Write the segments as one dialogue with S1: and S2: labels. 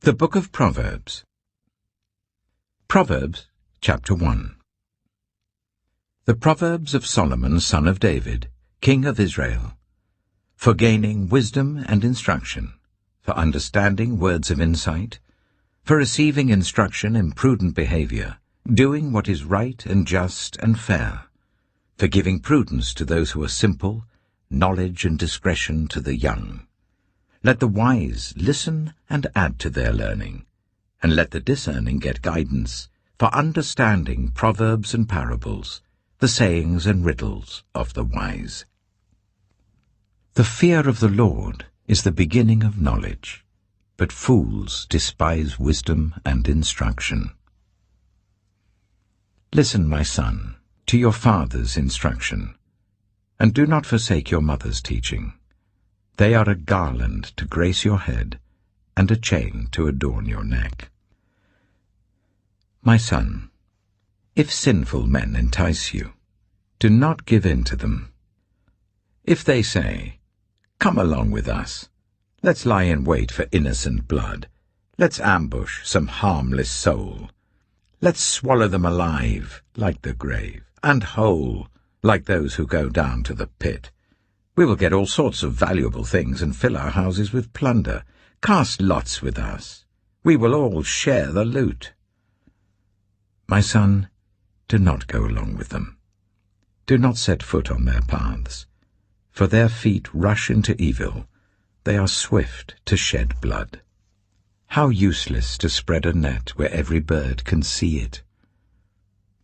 S1: The Book of Proverbs. Proverbs, chapter 1. The Proverbs of Solomon, son of David, king of Israel, for gaining wisdom and instruction, for understanding words of insight, for receiving instruction in prudent behavior, doing what is right and just and fair, for giving prudence to those who are simple, knowledge and discretion to the young. Let the wise listen and add to their learning, and let the discerning get guidance, for understanding proverbs and parables, the sayings and riddles of the wise. The fear of the Lord is the beginning of knowledge, but fools despise wisdom and instruction. Listen, my son, to your father's instruction, and do not forsake your mother's teaching. They are a garland to grace your head, and a chain to adorn your neck. My son, if sinful men entice you, do not give in to them. If they say, "Come along with us, let's lie in wait for innocent blood, let's ambush some harmless soul, let's swallow them alive like the grave, and whole like those who go down to the pit. We will get all sorts of valuable things and fill our houses with plunder. Cast lots with us. We will all share the loot." My son, do not go along with them. Do not set foot on their paths, for their feet rush into evil. They are swift to shed blood. How useless to spread a net where every bird can see it.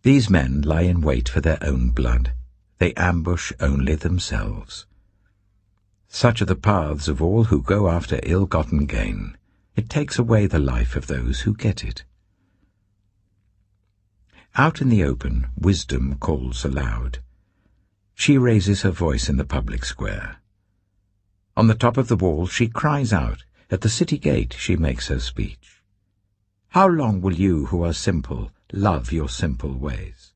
S1: These men lie in wait for their own blood. They ambush only themselves. Such are the paths of all who go after ill-gotten gain. It takes away the life of those who get it. Out in the open, wisdom calls aloud. She raises her voice in the public square. On the top of the wall she cries out. At the city gate she makes her speech. How long will you who are simple love your simple ways?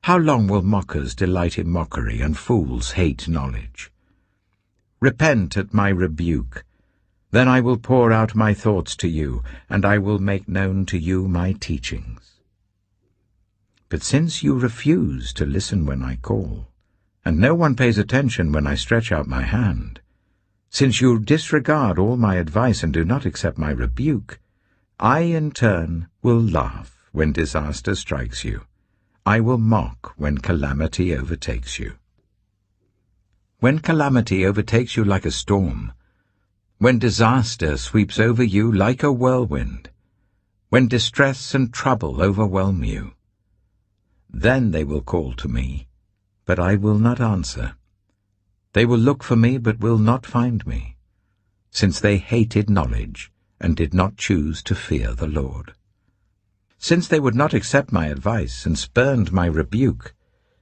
S1: How long will mockers delight in mockery and fools hate knowledge? Repent at my rebuke. Then I will pour out my thoughts to you, and I will make known to you my teachings. But since you refuse to listen when I call, and no one pays attention when I stretch out my hand, since you disregard all my advice and do not accept my rebuke, I in turn will laugh when disaster strikes you. I will mock when calamity overtakes you. When calamity overtakes you like a storm, when disaster sweeps over you like a whirlwind, when distress and trouble overwhelm you, then they will call to me, but I will not answer. They will look for me, but will not find me, since they hated knowledge and did not choose to fear the Lord. Since they would not accept my advice and spurned my rebuke,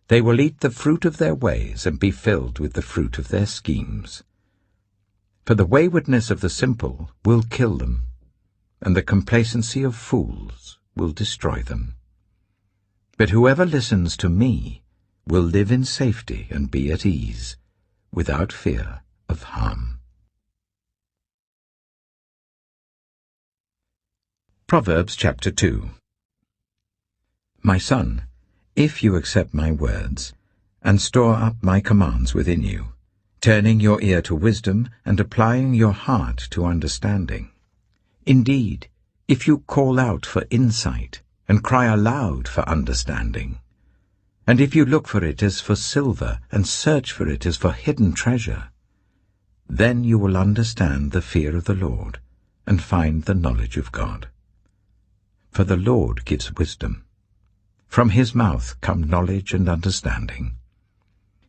S1: they will eat the fruit of their ways and be filled with the fruit of their schemes. For the waywardness of the simple will kill them, and the complacency of fools will destroy them. But whoever listens to me will live in safety and be at ease, without fear of harm. Proverbs chapter 2. My son, if you accept my words, and store up my commands within you, turning your ear to wisdom and applying your heart to understanding. Indeed, if you call out for insight and cry aloud for understanding, and if you look for it as for silver and search for it as for hidden treasure, then you will understand the fear of the Lord and find the knowledge of God. For the Lord gives wisdom. From his mouth come knowledge and understanding.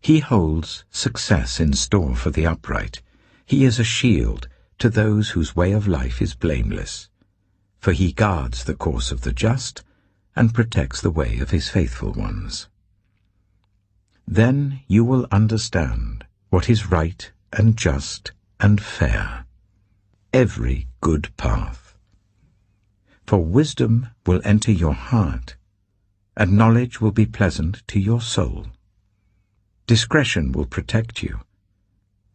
S1: He holds success in store for the upright. He is a shield to those whose way of life is blameless. For he guards the course of the just and protects the way of his faithful ones. Then you will understand what is right and just and fair, every good path. For wisdom will enter your heart, and knowledge will be pleasant to your soul. Discretion will protect you,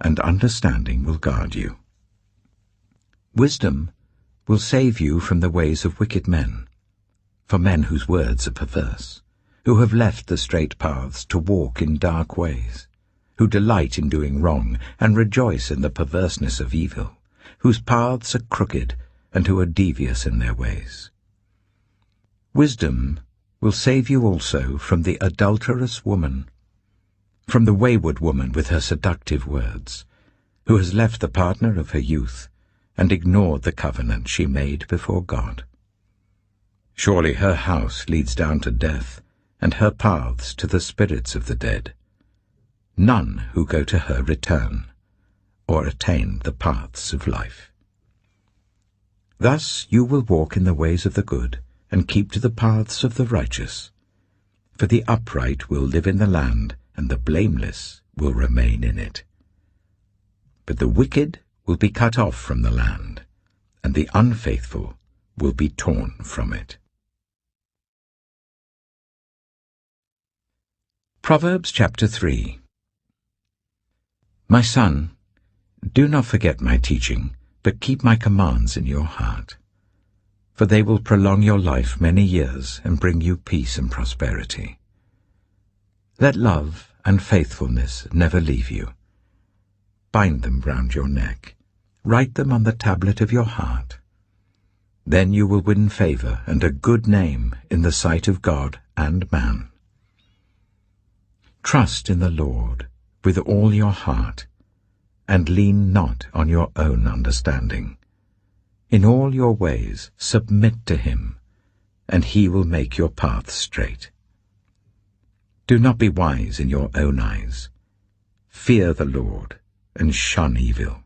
S1: and understanding will guard you. Wisdom will save you from the ways of wicked men, for men whose words are perverse, who have left the straight paths to walk in dark ways, who delight in doing wrong and rejoice in the perverseness of evil, whose paths are crooked and who are devious in their ways. Wisdom will save you also from the adulterous woman, from the wayward woman with her seductive words, who has left the partner of her youth and ignored the covenant she made before God. Surely her house leads down to death, and her paths to the spirits of the dead. None who go to her return, or attain the paths of life. Thus you will walk in the ways of the good, and keep to the paths of the righteous. For the upright will live in the land, and the blameless will remain in it. But the wicked will be cut off from the land, and the unfaithful will be torn from it. Proverbs chapter 3. My son, do not forget my teaching, but keep my commands in your heart. For they will prolong your life many years and bring you peace and prosperity. Let love and faithfulness never leave you. Bind them round your neck. Write them on the tablet of your heart. Then you will win favor and a good name in the sight of God and man. Trust in the Lord with all your heart, and lean not on your own understanding. In all your ways submit to him, and he will make your paths straight. Do not be wise in your own eyes. Fear the Lord, and shun evil.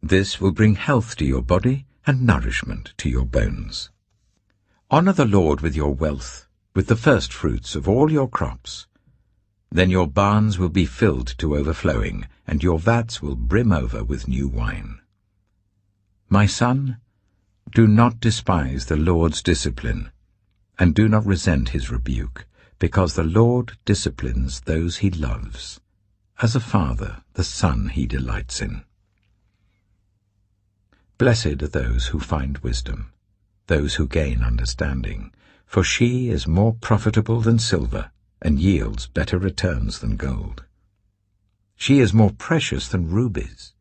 S1: This will bring health to your body and nourishment to your bones. Honor the Lord with your wealth, with the first fruits of all your crops. Then your barns will be filled to overflowing, and your vats will brim over with new wine. My son, do not despise the Lord's discipline, and do not resent his rebuke, because the Lord disciplines those he loves, as a father the son he delights in. Blessed are those who find wisdom, those who gain understanding, for she is more profitable than silver, and yields better returns than gold. She is more precious than rubies.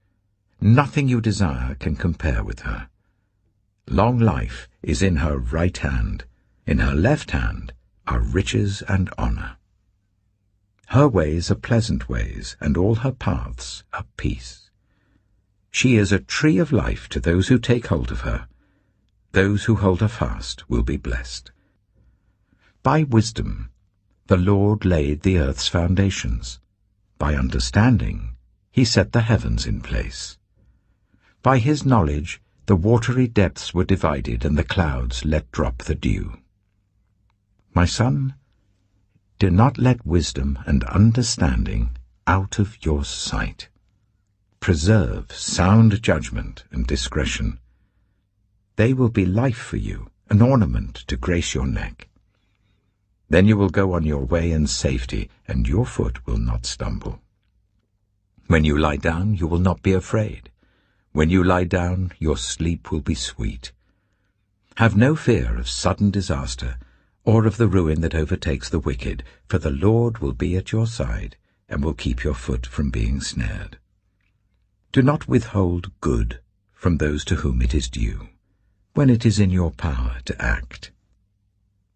S1: Nothing you desire can compare with her. Long life is in her right hand. In her left hand are riches and honor. Her ways are pleasant ways, and all her paths are peace. She is a tree of life to those who take hold of her. Those who hold her fast will be blessed. By wisdom the Lord laid the earth's foundations. By understanding he set the heavens in place. By his knowledge the watery depths were divided, and the clouds let drop the dew. My son, do not let wisdom and understanding out of your sight. Preserve sound judgment and discretion. They will be life for you, an ornament to grace your neck. Then you will go on your way in safety, and your foot will not stumble. When you lie down, you will not be afraid. When you lie down, your sleep will be sweet. Have no fear of sudden disaster, or of the ruin that overtakes the wicked, for the Lord will be at your side, and will keep your foot from being snared. Do not withhold good from those to whom it is due, when it is in your power to act.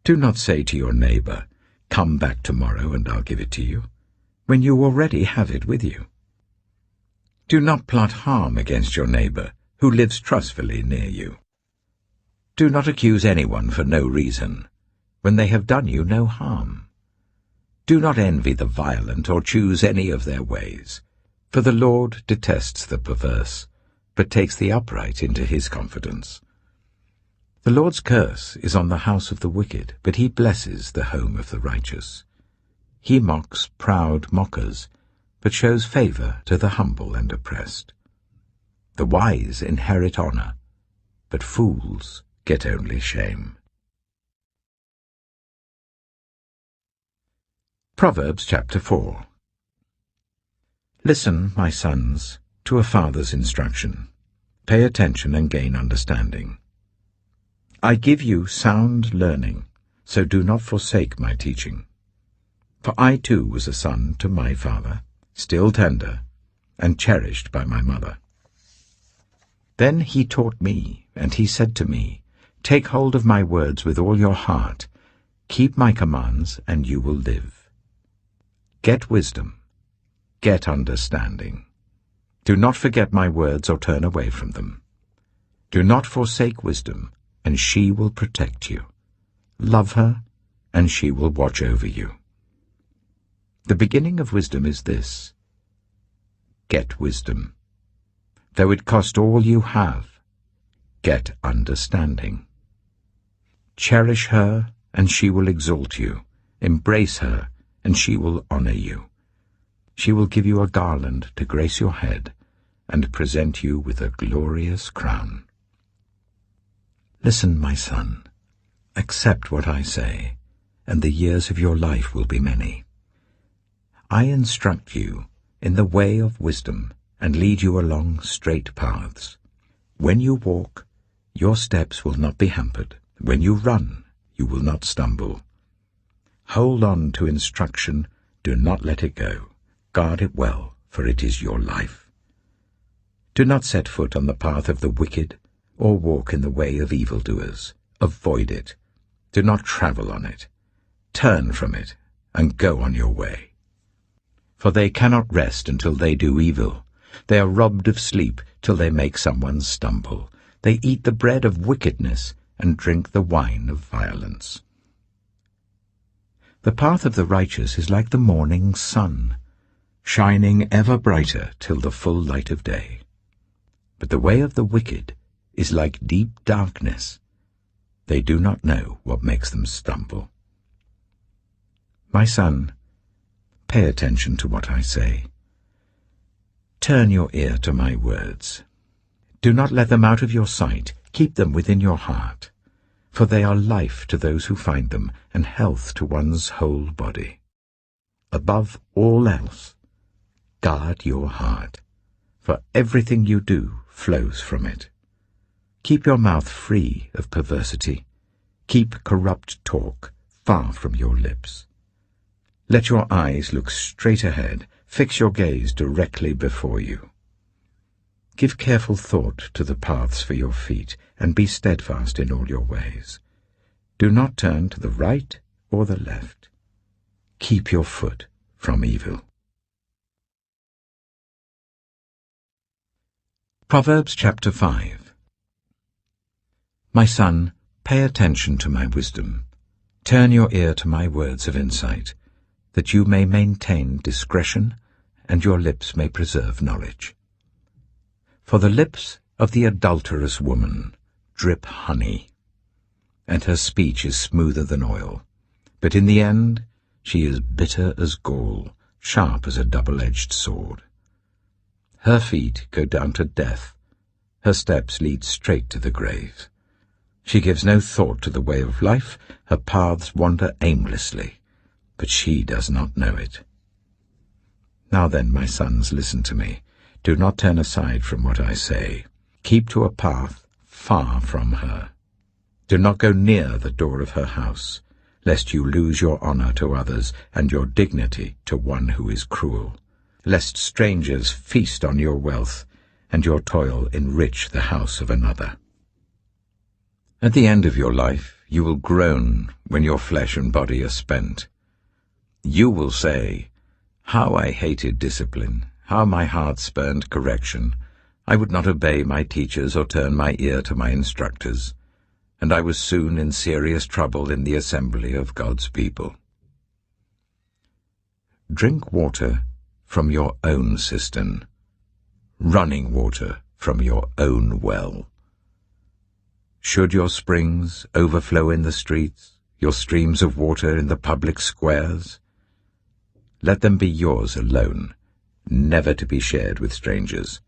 S1: Do not say to your neighbor, "Come back tomorrow and I'll give it to you," when you already have it with you. Do not plot harm against your neighbor, who lives trustfully near you. Do not accuse anyone for no reason, when they have done you no harm. Do not envy the violent or choose any of their ways, for the Lord detests the perverse, but takes the upright into his confidence. The Lord's curse is on the house of the wicked, but he blesses the home of the righteous. He mocks proud mockers, but shows favor to the humble and oppressed. The wise inherit honor, but fools get only shame. Proverbs chapter 4. Listen, my sons, to a father's instruction. Pay attention and gain understanding. I give you sound learning, so do not forsake my teaching. For I too was a son to my father, still tender, and cherished by my mother. Then he taught me, and he said to me, Take hold of my words with all your heart. Keep my commands, and you will live. Get wisdom. Get understanding. Do not forget my words or turn away from them. Do not forsake wisdom, and she will protect you. Love her, and she will watch over you. The beginning of wisdom is this: get wisdom. Though it cost all you have, get understanding. Cherish her, and she will exalt you. Embrace her, and she will honor you. She will give you a garland to grace your head, and present you with a glorious crown. Listen, my son. Accept what I say, and the years of your life will be many. I instruct you in the way of wisdom, and lead you along straight paths. When you walk, your steps will not be hampered. When you run, you will not stumble. Hold on to instruction, do not let it go. Guard it well, for it is your life. Do not set foot on the path of the wicked, or walk in the way of evildoers. Avoid it. Do not travel on it. Turn from it, and go on your way. For they cannot rest until they do evil. They are robbed of sleep till they make someone stumble. They eat the bread of wickedness and drink the wine of violence. The path of the righteous is like the morning sun, shining ever brighter till the full light of day. But the way of the wicked is like deep darkness. They do not know what makes them stumble. My son, pay attention to what I say. Turn your ear to my words. Do not let them out of your sight. Keep them within your heart, for they are life to those who find them, and health to one's whole body. Above all else, guard your heart, for everything you do flows from it. Keep your mouth free of perversity. Keep corrupt talk far from your lips. Let your eyes look straight ahead. Fix your gaze directly before you. Give careful thought to the paths for your feet, and be steadfast in all your ways. Do not turn to the right or the left. Keep your foot from evil. Proverbs chapter 5. My son, pay attention to my wisdom. Turn your ear to my words of insight, that you may maintain discretion, and your lips may preserve knowledge. For the lips of the adulterous woman drip honey, and her speech is smoother than oil. But in the end she is bitter as gall, sharp as a double-edged sword. Her feet go down to death, her steps lead straight to the grave. She gives no thought to the way of life, her paths wander aimlessly, but she does not know it. Now then, my sons, listen to me. Do not turn aside from what I say. Keep to a path far from her. Do not go near the door of her house, lest you lose your honor to others and your dignity to one who is cruel, lest strangers feast on your wealth and your toil enrich the house of another. At the end of your life you will groan when your flesh and body are spent. You will say, "How I hated discipline! How my heart spurned correction! I would not obey my teachers or turn my ear to my instructors, and I was soon in serious trouble in the assembly of God's people." Drink water from your own cistern, running water from your own well. Should your springs overflow in the streets, your streams of water in the public squares, let them be yours alone, never to be shared with strangers.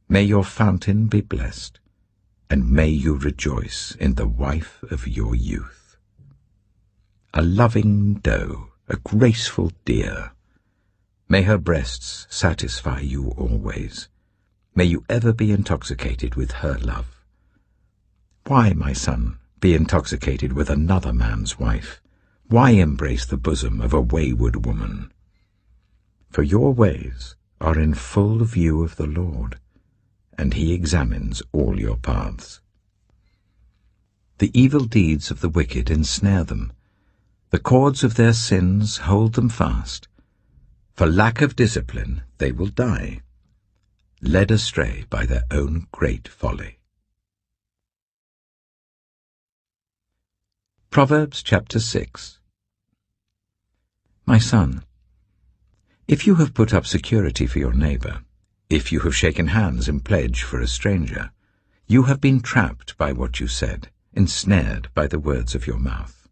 S1: May your fountain be blessed, and may you rejoice in the wife of your youth. A loving doe, a graceful deer, may her breasts satisfy you always. May you ever be intoxicated with her love. Why, my son, be intoxicated with another man's wife? Why embrace the bosom of a wayward woman? For your ways are in full view of the Lord, and he examines all your paths. The evil deeds of the wicked ensnare them. The cords of their sins hold them fast. For lack of discipline they will die, led astray by their own great folly. Proverbs chapter 6. My son, if you have put up security for your neighbor, if you have shaken hands in pledge for a stranger, you have been trapped by what you said, ensnared by the words of your mouth.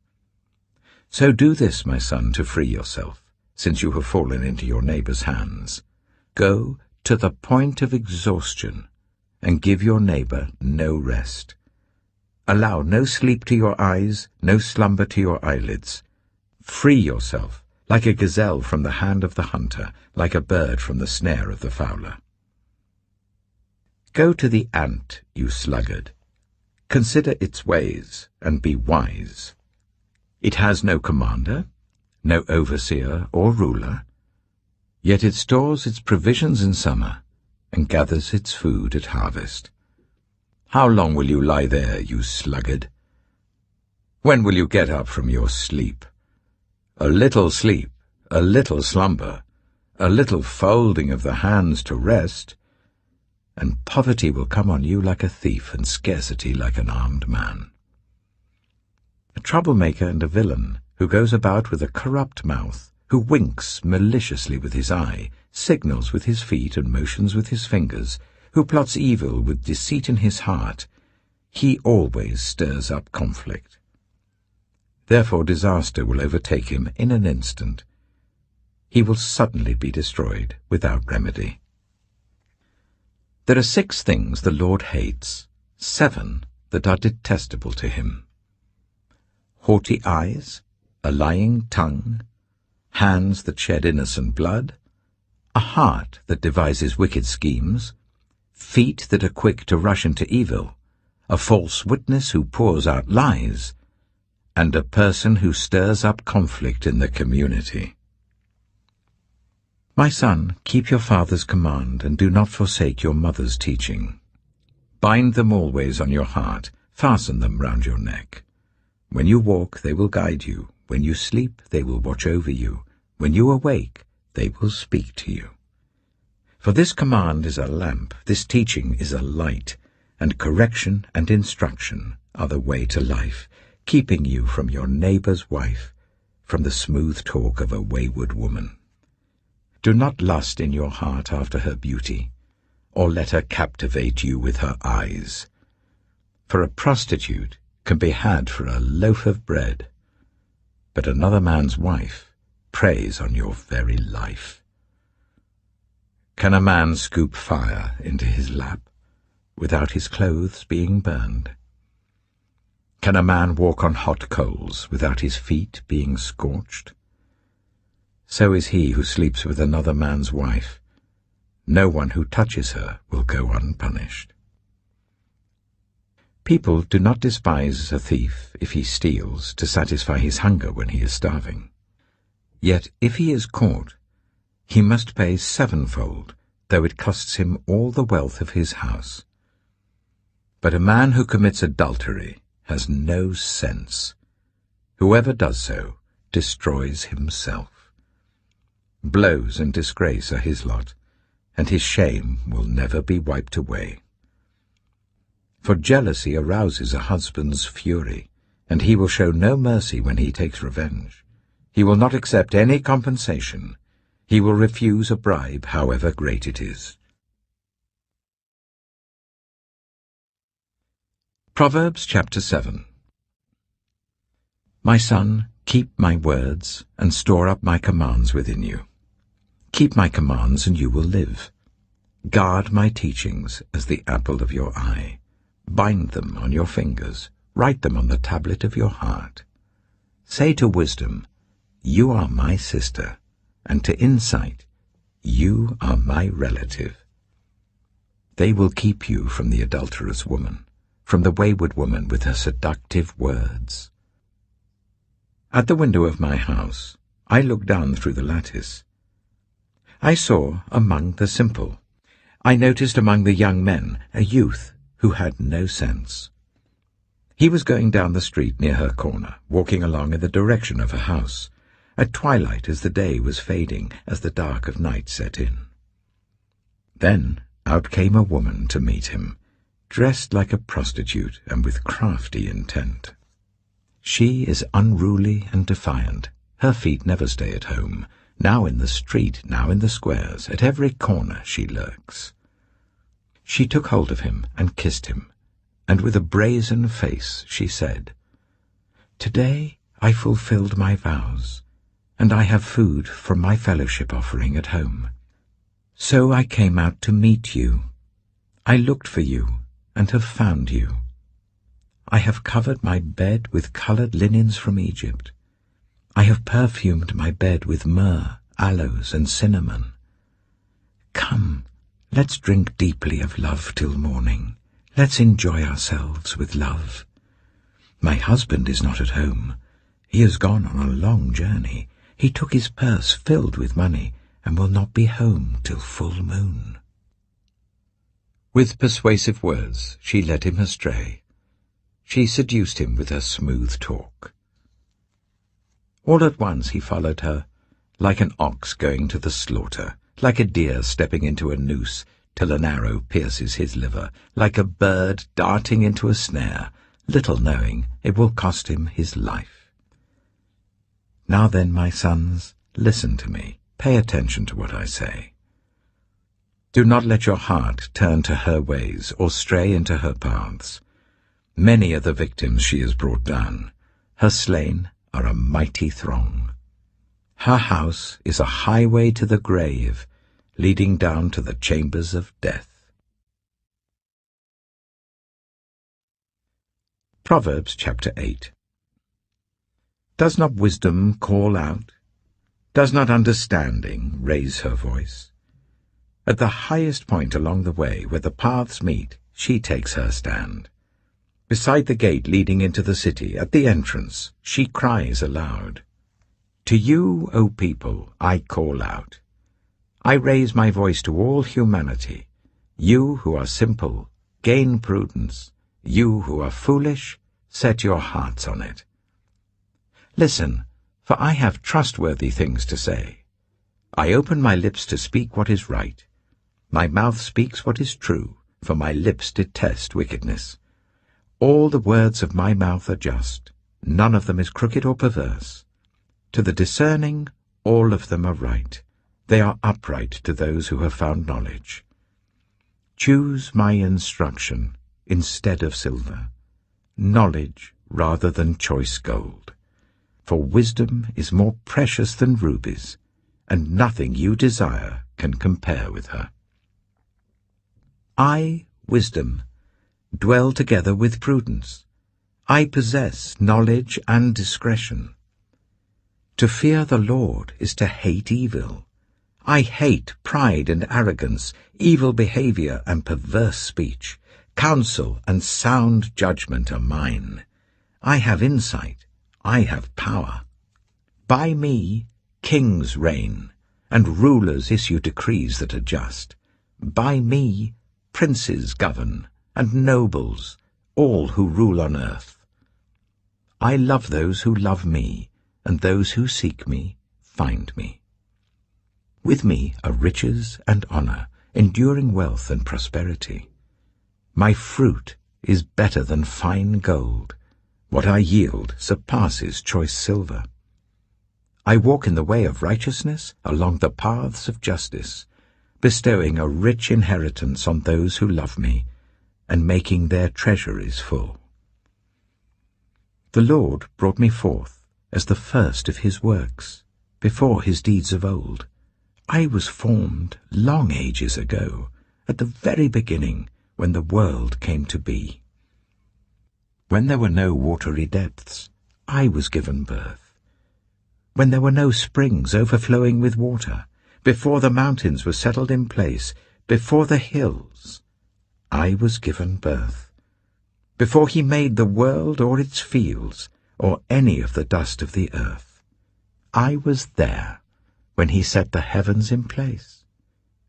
S1: So do this, my son, to free yourself, since you have fallen into your neighbor's hands. Go to the point of exhaustion and give your neighbor no rest. Allow no sleep to your eyes, no slumber to your eyelids. Free yourself, like a gazelle from the hand of the hunter, like a bird from the snare of the fowler. Go to the ant, you sluggard. Consider its ways, and be wise. It has no commander, no overseer or ruler, yet it stores its provisions in summer, and gathers its food at harvest. How long will you lie there, you sluggard? When will you get up from your sleep? A little sleep, a little slumber, a little folding of the hands to rest, and poverty will come on you like a thief, and scarcity like an armed man. A troublemaker and a villain, who goes about with a corrupt mouth, who winks maliciously with his eye, signals with his feet and motions with his fingers, who plots evil with deceit in his heart, he always stirs up conflict. Therefore disaster will overtake him in an instant. He will suddenly be destroyed without remedy. There are 6 things the Lord hates, 7 that are detestable to him: haughty eyes, a lying tongue, hands that shed innocent blood, a heart that devises wicked schemes, feet that are quick to rush into evil, a false witness who pours out lies, and a person who stirs up conflict in the community. My son, keep your father's command, and do not forsake your mother's teaching. Bind them always on your heart, fasten them round your neck. When you walk, they will guide you. When you sleep, they will watch over you. When you awake, they will speak to you. For this command is a lamp, this teaching is a light, and correction and instruction are the way to life, keeping you from your neighbor's wife, from the smooth talk of a wayward woman. Do not lust in your heart after her beauty, or let her captivate you with her eyes. For a prostitute can be had for a loaf of bread, but another man's wife preys on your very life. Can a man scoop fire into his lap without his clothes being burned? Can a man walk on hot coals without his feet being scorched? So is he who sleeps with another man's wife. No one who touches her will go unpunished. People do not despise a thief if he steals to satisfy his hunger when he is starving. Yet if he is caught, he must pay 7-fold, though it costs him all the wealth of his house. But a man who commits adultery has no sense. Whoever does so destroys himself. Blows and disgrace are his lot, and his shame will never be wiped away. For jealousy arouses a husband's fury, and he will show no mercy when he takes revenge. He will not accept any compensation. He will refuse a bribe, however great it is. Proverbs chapter 7. My son, keep my words, and store up my commands within you. Keep my commands, and you will live. Guard my teachings as the apple of your eye. Bind them on your fingers. Write them on the tablet of your heart. Say to wisdom, you are my sister, and to insight, you are my relative. They will keep you from the adulterous woman, from the wayward woman with her seductive words. At the window of my house, I looked down through the lattice. I saw among the simple. I noticed among the young men a youth who had no sense. He was going down the street near her corner, walking along in the direction of her house, at twilight as the day was fading, as the dark of night set in. Then out came a woman to meet him, dressed like a prostitute and with crafty intent. She is unruly and defiant. Her feet never stay at home. Now in the street, now in the squares, at every corner she lurks. She took hold of him and kissed him, and with a brazen face she said, "Today I fulfilled my vows, and I have food from my fellowship offering at home. So I came out to meet you. I looked for you and have found you. I have covered my bed with colored linens from Egypt. I have perfumed my bed with myrrh, aloes, and cinnamon. Come, let's drink deeply of love till morning. Let's enjoy ourselves with love. My husband is not at home. He has gone on a long journey. He took his purse filled with money and will not be home till full moon." With persuasive words she led him astray. She seduced him with her smooth talk. All at once he followed her, like an ox going to the slaughter, like a deer stepping into a noose till an arrow pierces his liver, like a bird darting into a snare, little knowing it will cost him his life. Now then, my sons, listen to me. Pay attention to what I say. Do not let your heart turn to her ways or stray into her paths. Many are the victims she has brought down. Her slain are a mighty throng. Her house is a highway to the grave, leading down to the chambers of death. Proverbs chapter 8. Does not wisdom call out? Does not understanding raise her voice? At the highest point along the way where the paths meet, she takes her stand. Beside the gate leading into the city, at the entrance, she cries aloud. To you, O people, I call out. I raise my voice to all humanity. You who are simple, gain prudence. You who are foolish, set your hearts on it. Listen, for I have trustworthy things to say. I open my lips to speak what is right. My mouth speaks what is true, for my lips detest wickedness. All the words of my mouth are just. None of them is crooked or perverse. To the discerning, all of them are right. They are upright to those who have found knowledge. Choose my instruction instead of silver, knowledge rather than choice gold. For wisdom is more precious than rubies, and nothing you desire can compare with her. I, wisdom, dwell together with prudence. I possess knowledge and discretion. To fear the Lord is to hate evil. I hate pride and arrogance, evil behavior and perverse speech. Counsel and sound judgment are mine. I have insight. I have power. By me kings reign, and rulers issue decrees that are just. By me princes govern, and nobles, all who rule on earth. I love those who love me, and those who seek me find me. With me are riches and honor, enduring wealth and prosperity. My fruit is better than fine gold. What I yield surpasses choice silver. I walk in the way of righteousness along the paths of justice, bestowing a rich inheritance on those who love me, and making their treasuries full. The Lord brought me forth as the first of his works, before his deeds of old. I was formed long ages ago, at the very beginning, when the world came to be. When there were no watery depths, I was given birth. When there were no springs overflowing with water, before the mountains were settled in place, before the hills, I was given birth, before he made the world or its fields, or any of the dust of the earth. I was there when he set the heavens in place,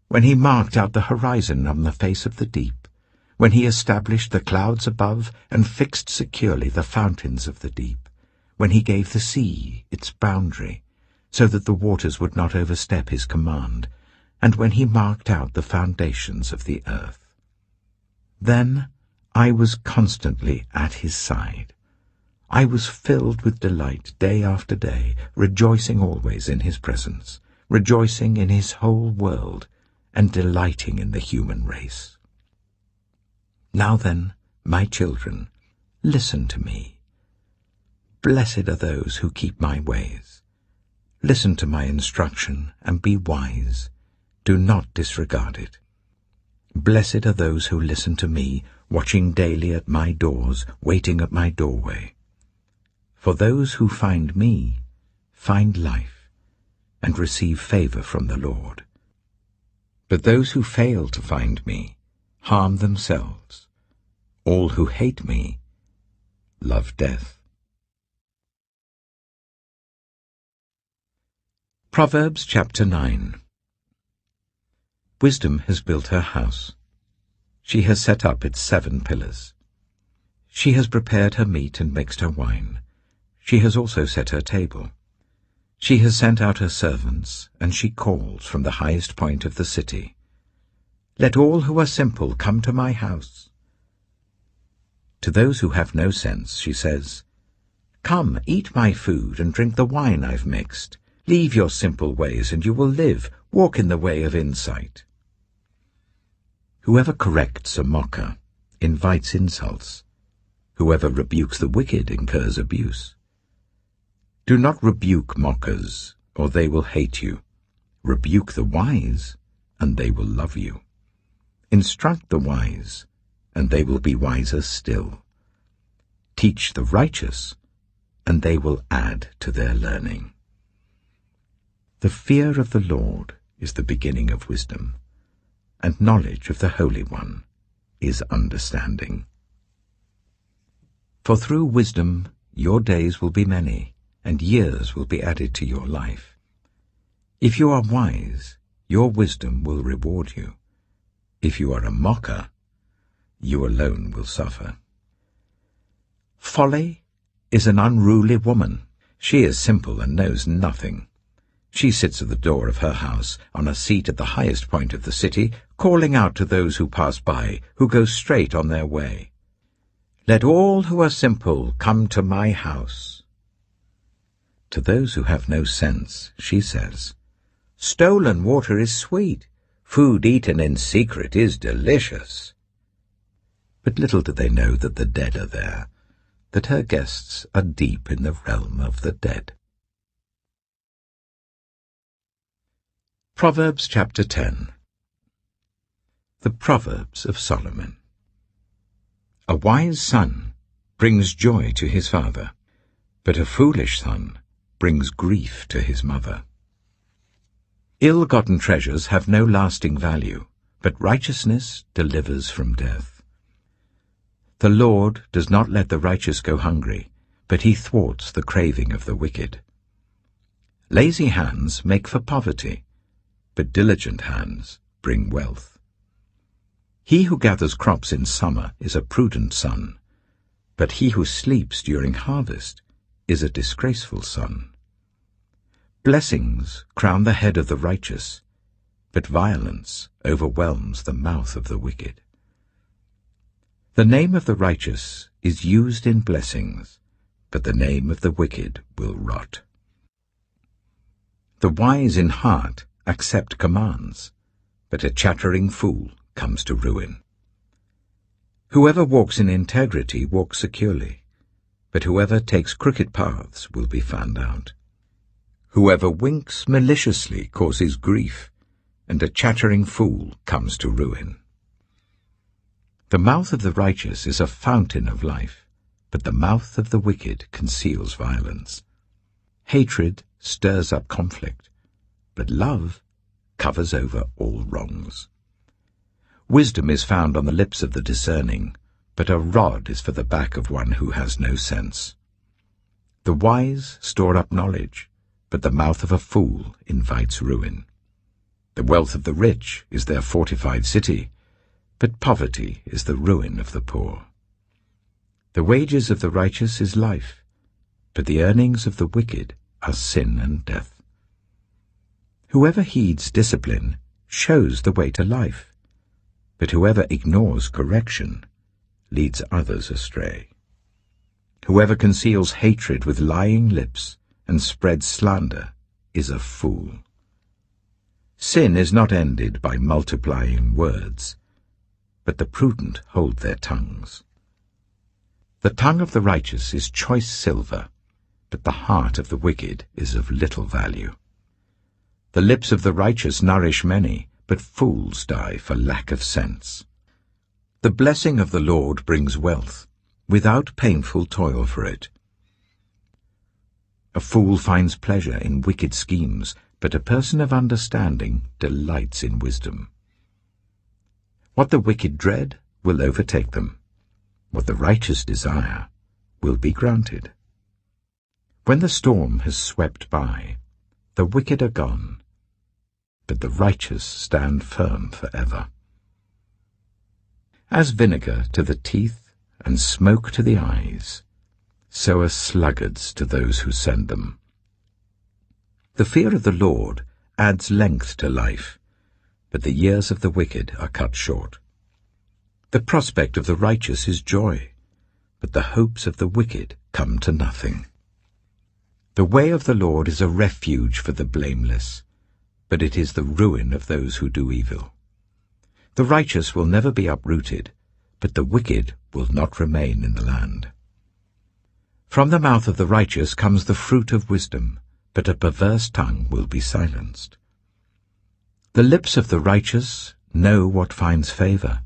S1: when he marked out the horizon on the face of the deep, when he established the clouds above and fixed securely the fountains of the deep, when he gave the sea its boundary, so that the waters would not overstep his command, and when he marked out the foundations of the earth. Then I was constantly at his side. I was filled with delight day after day, rejoicing always in his presence, rejoicing in his whole world, and delighting in the human race. Now then, my children, listen to me. Blessed are those who keep my ways. Listen to my instruction and be wise. Do not disregard it. Blessed are those who listen to me, watching daily at my doors, waiting at my doorway. For those who find me find life and receive favor from the Lord. But those who fail to find me harm themselves. All who hate me love death. Proverbs chapter 9. Wisdom has built her house. She has set up its 7 pillars. She has prepared her meat and mixed her wine. She has also set her table. She has sent out her servants, and she calls from the highest point of the city. Let all who are simple come to my house. To those who have no sense, she says, Come, eat my food and drink the wine I've mixed. Leave your simple ways, and you will live. Walk in the way of insight. Whoever corrects a mocker invites insults. Whoever rebukes the wicked incurs abuse. Do not rebuke mockers, or they will hate you. Rebuke the wise, and they will love you. Instruct the wise, and they will be wiser still. Teach the righteous, and they will add to their learning. The fear of the Lord is the beginning of wisdom, and knowledge of the Holy One is understanding. For through wisdom your days will be many, and years will be added to your life. If you are wise, your wisdom will reward you. If you are a mocker, you alone will suffer. Folly is an unruly woman. She is simple and knows nothing. She sits at the door of her house, on a seat at the highest point of the city, calling out to those who pass by, who go straight on their way. Let all who are simple come to my house. To those who have no sense, she says, Stolen water is sweet. Food eaten in secret is delicious. But little do they know that the dead are there, that her guests are deep in the realm of the dead. Proverbs chapter 10. The Proverbs of Solomon. A wise son brings joy to his father, but a foolish son brings grief to his mother. Ill-gotten treasures have no lasting value, but righteousness delivers from death. The Lord does not let the righteous go hungry, but he thwarts the craving of the wicked. Lazy hands make for poverty, but diligent hands bring wealth. He who gathers crops in summer is a prudent son, but he who sleeps during harvest is a disgraceful son. Blessings crown the head of the righteous, but violence overwhelms the mouth of the wicked. The name of the righteous is used in blessings, but the name of the wicked will rot. The wise in heart accept commands, but a chattering fool comes to ruin. Whoever walks in integrity walks securely, but whoever takes crooked paths will be found out. Whoever winks maliciously causes grief, and a chattering fool comes to ruin. The mouth of the righteous is a fountain of life, but the mouth of the wicked conceals violence. Hatred stirs up conflict, but love covers over all wrongs. Wisdom is found on the lips of the discerning, but a rod is for the back of one who has no sense. The wise store up knowledge, but the mouth of a fool invites ruin. The wealth of the rich is their fortified city, but poverty is the ruin of the poor. The wages of the righteous is life, but the earnings of the wicked are sin and death. Whoever heeds discipline shows the way to life, but whoever ignores correction leads others astray. Whoever conceals hatred with lying lips and spreads slander is a fool. Sin is not ended by multiplying words, but the prudent hold their tongues. The tongue of the righteous is choice silver, but the heart of the wicked is of little value. The lips of the righteous nourish many, but fools die for lack of sense. The blessing of the Lord brings wealth, without painful toil for it. A fool finds pleasure in wicked schemes, but a person of understanding delights in wisdom. What the wicked dread will overtake them. What the righteous desire will be granted. When the storm has swept by, the wicked are gone, but the righteous stand firm forever. As vinegar to the teeth and smoke to the eyes, so are sluggards to those who send them. The fear of the Lord adds length to life, but the years of the wicked are cut short. The prospect of the righteous is joy, but the hopes of the wicked come to nothing. The way of the Lord is a refuge for the blameless, but it is the ruin of those who do evil. The righteous will never be uprooted, but the wicked will not remain in the land. From the mouth of the righteous comes the fruit of wisdom, but a perverse tongue will be silenced. The lips of the righteous know what finds favor,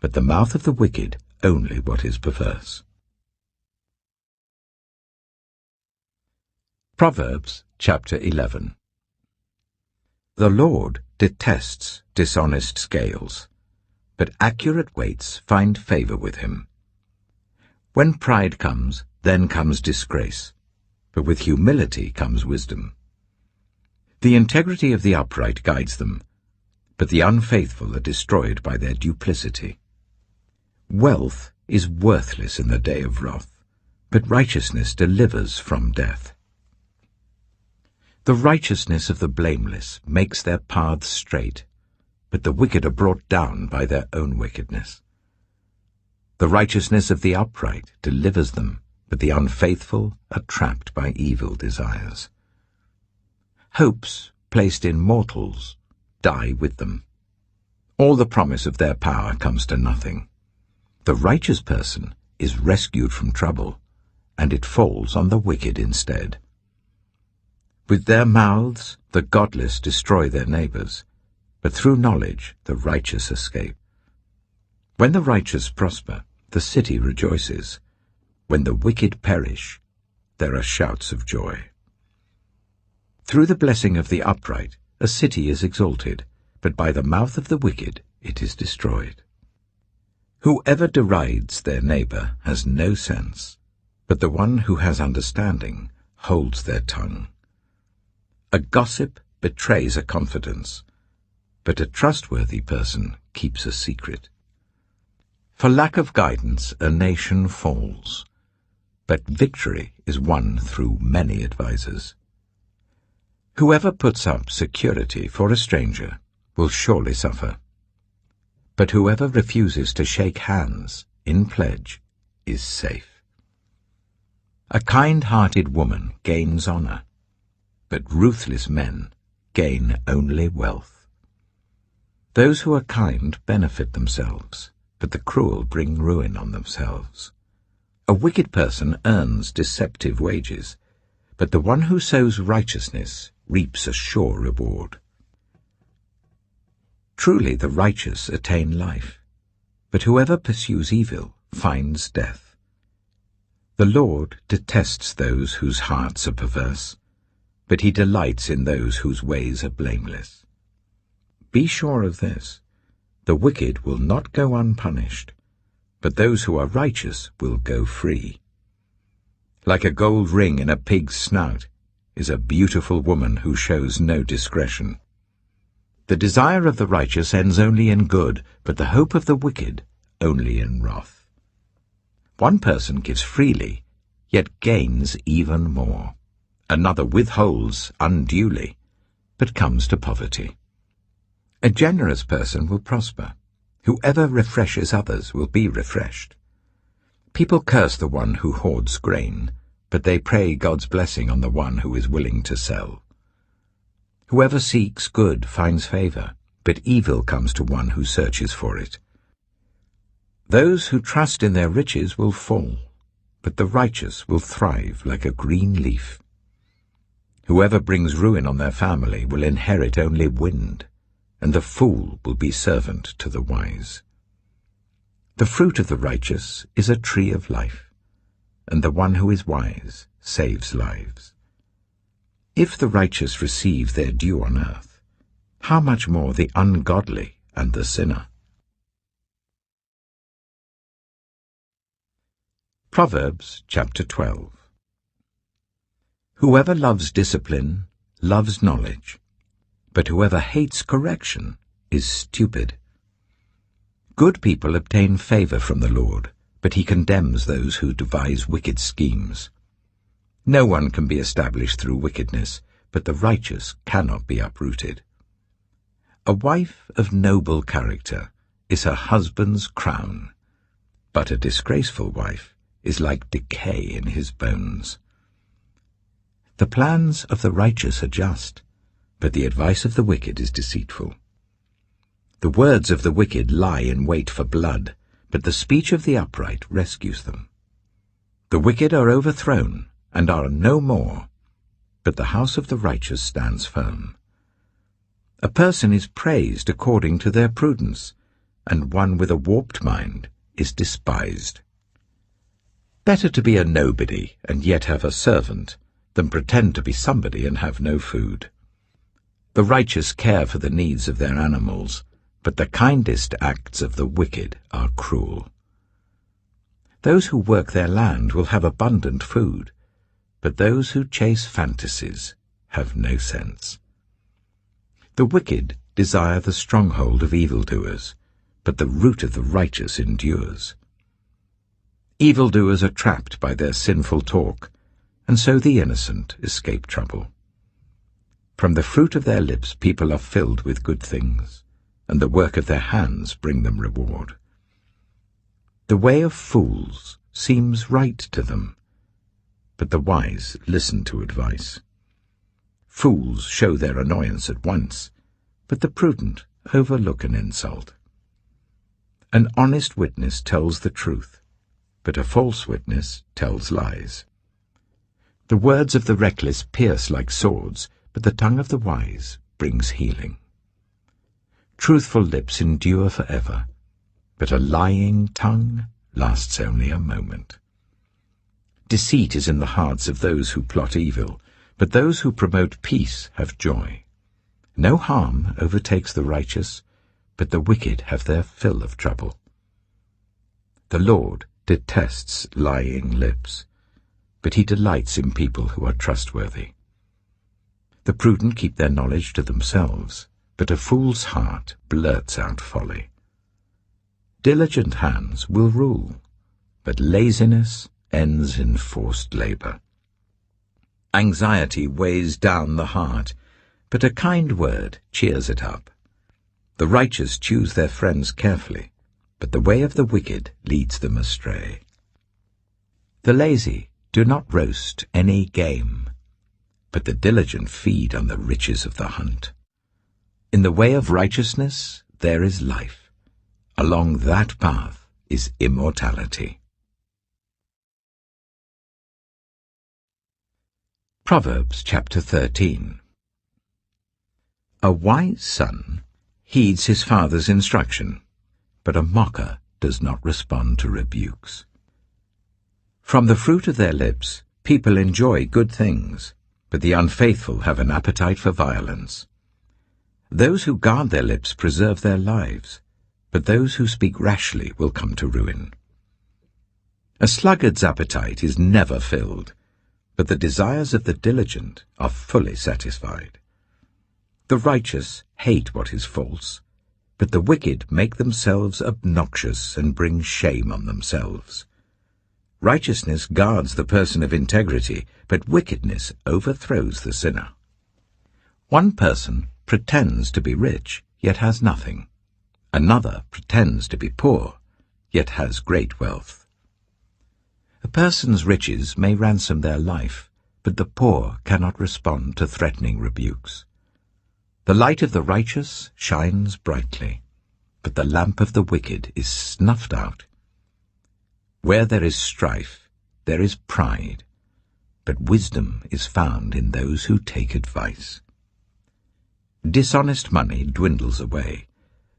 S1: but the mouth of the wicked only what is perverse. Proverbs chapter 11. The Lord detests dishonest scales, but accurate weights find favor with him. When pride comes, then comes disgrace, but with humility comes wisdom. The integrity of the upright guides them, but the unfaithful are destroyed by their duplicity. Wealth is worthless in the day of wrath, but righteousness delivers from death. The righteousness of the blameless makes their paths straight, but the wicked are brought down by their own wickedness. The righteousness of the upright delivers them, but the unfaithful are trapped by evil desires. Hopes placed in mortals die with them. All the promise of their power comes to nothing. The righteous person is rescued from trouble, and it falls on the wicked instead. With their mouths the godless destroy their neighbors, but through knowledge the righteous escape. When the righteous prosper, the city rejoices. When the wicked perish, there are shouts of joy. Through the blessing of the upright, a city is exalted, but by the mouth of the wicked it is destroyed. Whoever derides their neighbor has no sense, but the one who has understanding holds their tongue. A gossip betrays a confidence, but a trustworthy person keeps a secret. For lack of guidance a nation falls, but victory is won through many advisers. Whoever puts up security for a stranger will surely suffer, but whoever refuses to shake hands in pledge is safe. A kind-hearted woman gains honor, but ruthless men gain only wealth. Those who are kind benefit themselves, but the cruel bring ruin on themselves. A wicked person earns deceptive wages, but the one who sows righteousness reaps a sure reward. Truly the righteous attain life, but whoever pursues evil finds death. The Lord detests those whose hearts are perverse, but he delights in those whose ways are blameless. Be sure of this: The wicked will not go unpunished, but those who are righteous will go free. Like a gold ring in a pig's snout is a beautiful woman who shows no discretion. The desire of the righteous ends only in good, but the hope of the wicked only in wrath. One person gives freely, yet gains even more. Another withholds unduly, but comes to poverty. A generous person will prosper. Whoever refreshes others will be refreshed. People curse the one who hoards grain, but they pray God's blessing on the one who is willing to sell. Whoever seeks good finds favor, but evil comes to one who searches for it. Those who trust in their riches will fall, but the righteous will thrive like a green leaf. Whoever brings ruin on their family will inherit only wind, and the fool will be servant to the wise. The fruit of the righteous is a tree of life, and the one who is wise saves lives. If the righteous receive their due on earth, how much more the ungodly and the sinner? Proverbs chapter 12. Whoever loves discipline loves knowledge, but whoever hates correction is stupid. Good people obtain favor from the Lord, but he condemns those who devise wicked schemes. No one can be established through wickedness, but the righteous cannot be uprooted. A wife of noble character is her husband's crown, but a disgraceful wife is like decay in his bones. The plans of the righteous are just, but the advice of the wicked is deceitful. The words of the wicked lie in wait for blood, but the speech of the upright rescues them. The wicked are overthrown and are no more, but the house of the righteous stands firm. A person is praised according to their prudence, and one with a warped mind is despised. Better to be a nobody and yet have a servant than pretend to be somebody and have no food. The righteous care for the needs of their animals, but the kindest acts of the wicked are cruel. Those who work their land will have abundant food, but those who chase fantasies have no sense. The wicked desire the stronghold of evildoers, but the root of the righteous endures. Evildoers are trapped by their sinful talk, and so the innocent escape trouble. From the fruit of their lips people are filled with good things, and the work of their hands bring them reward. The way of fools seems right to them, but the wise listen to advice. Fools show their annoyance at once, but the prudent overlook an insult. An honest witness tells the truth, but a false witness tells lies. The words of the reckless pierce like swords, but the tongue of the wise brings healing. Truthful lips endure forever, but a lying tongue lasts only a moment. Deceit is in the hearts of those who plot evil, but those who promote peace have joy. No harm overtakes the righteous, but the wicked have their fill of trouble. The Lord detests lying lips, but he delights in people who are trustworthy. The prudent keep their knowledge to themselves, but a fool's heart blurts out folly. Diligent hands will rule, but laziness ends in forced labor. Anxiety weighs down the heart, but a kind word cheers it up. The righteous choose their friends carefully, but the way of the wicked leads them astray. The lazy do not roast any game, but the diligent feed on the riches of the hunt. In the way of righteousness there is life. Along that path is immortality. Proverbs chapter 13. A wise son heeds his father's instruction, but a mocker does not respond to rebukes. From the fruit of their lips people enjoy good things, but the unfaithful have an appetite for violence. Those who guard their lips preserve their lives, but those who speak rashly will come to ruin. A sluggard's appetite is never filled, but the desires of the diligent are fully satisfied. The righteous hate what is false, but the wicked make themselves obnoxious and bring shame on themselves. Righteousness guards the person of integrity, but wickedness overthrows the sinner. One person pretends to be rich, yet has nothing. Another pretends to be poor, yet has great wealth. A person's riches may ransom their life, but the poor cannot respond to threatening rebukes. The light of the righteous shines brightly, but the lamp of the wicked is snuffed out. Where there is strife, there is pride, but wisdom is found in those who take advice. Dishonest money dwindles away,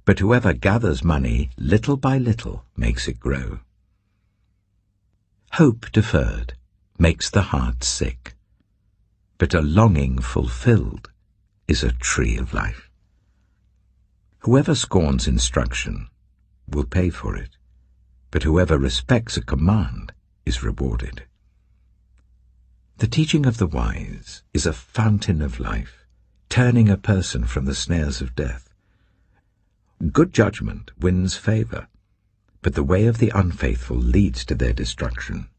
S1: but whoever gathers money little by little makes it grow. Hope deferred makes the heart sick, but a longing fulfilled is a tree of life. Whoever scorns instruction will pay for it, but whoever respects a command is rewarded. The teaching of the wise is a fountain of life, turning a person from the snares of death. Good judgment wins favor, but the way of the unfaithful leads to their destruction.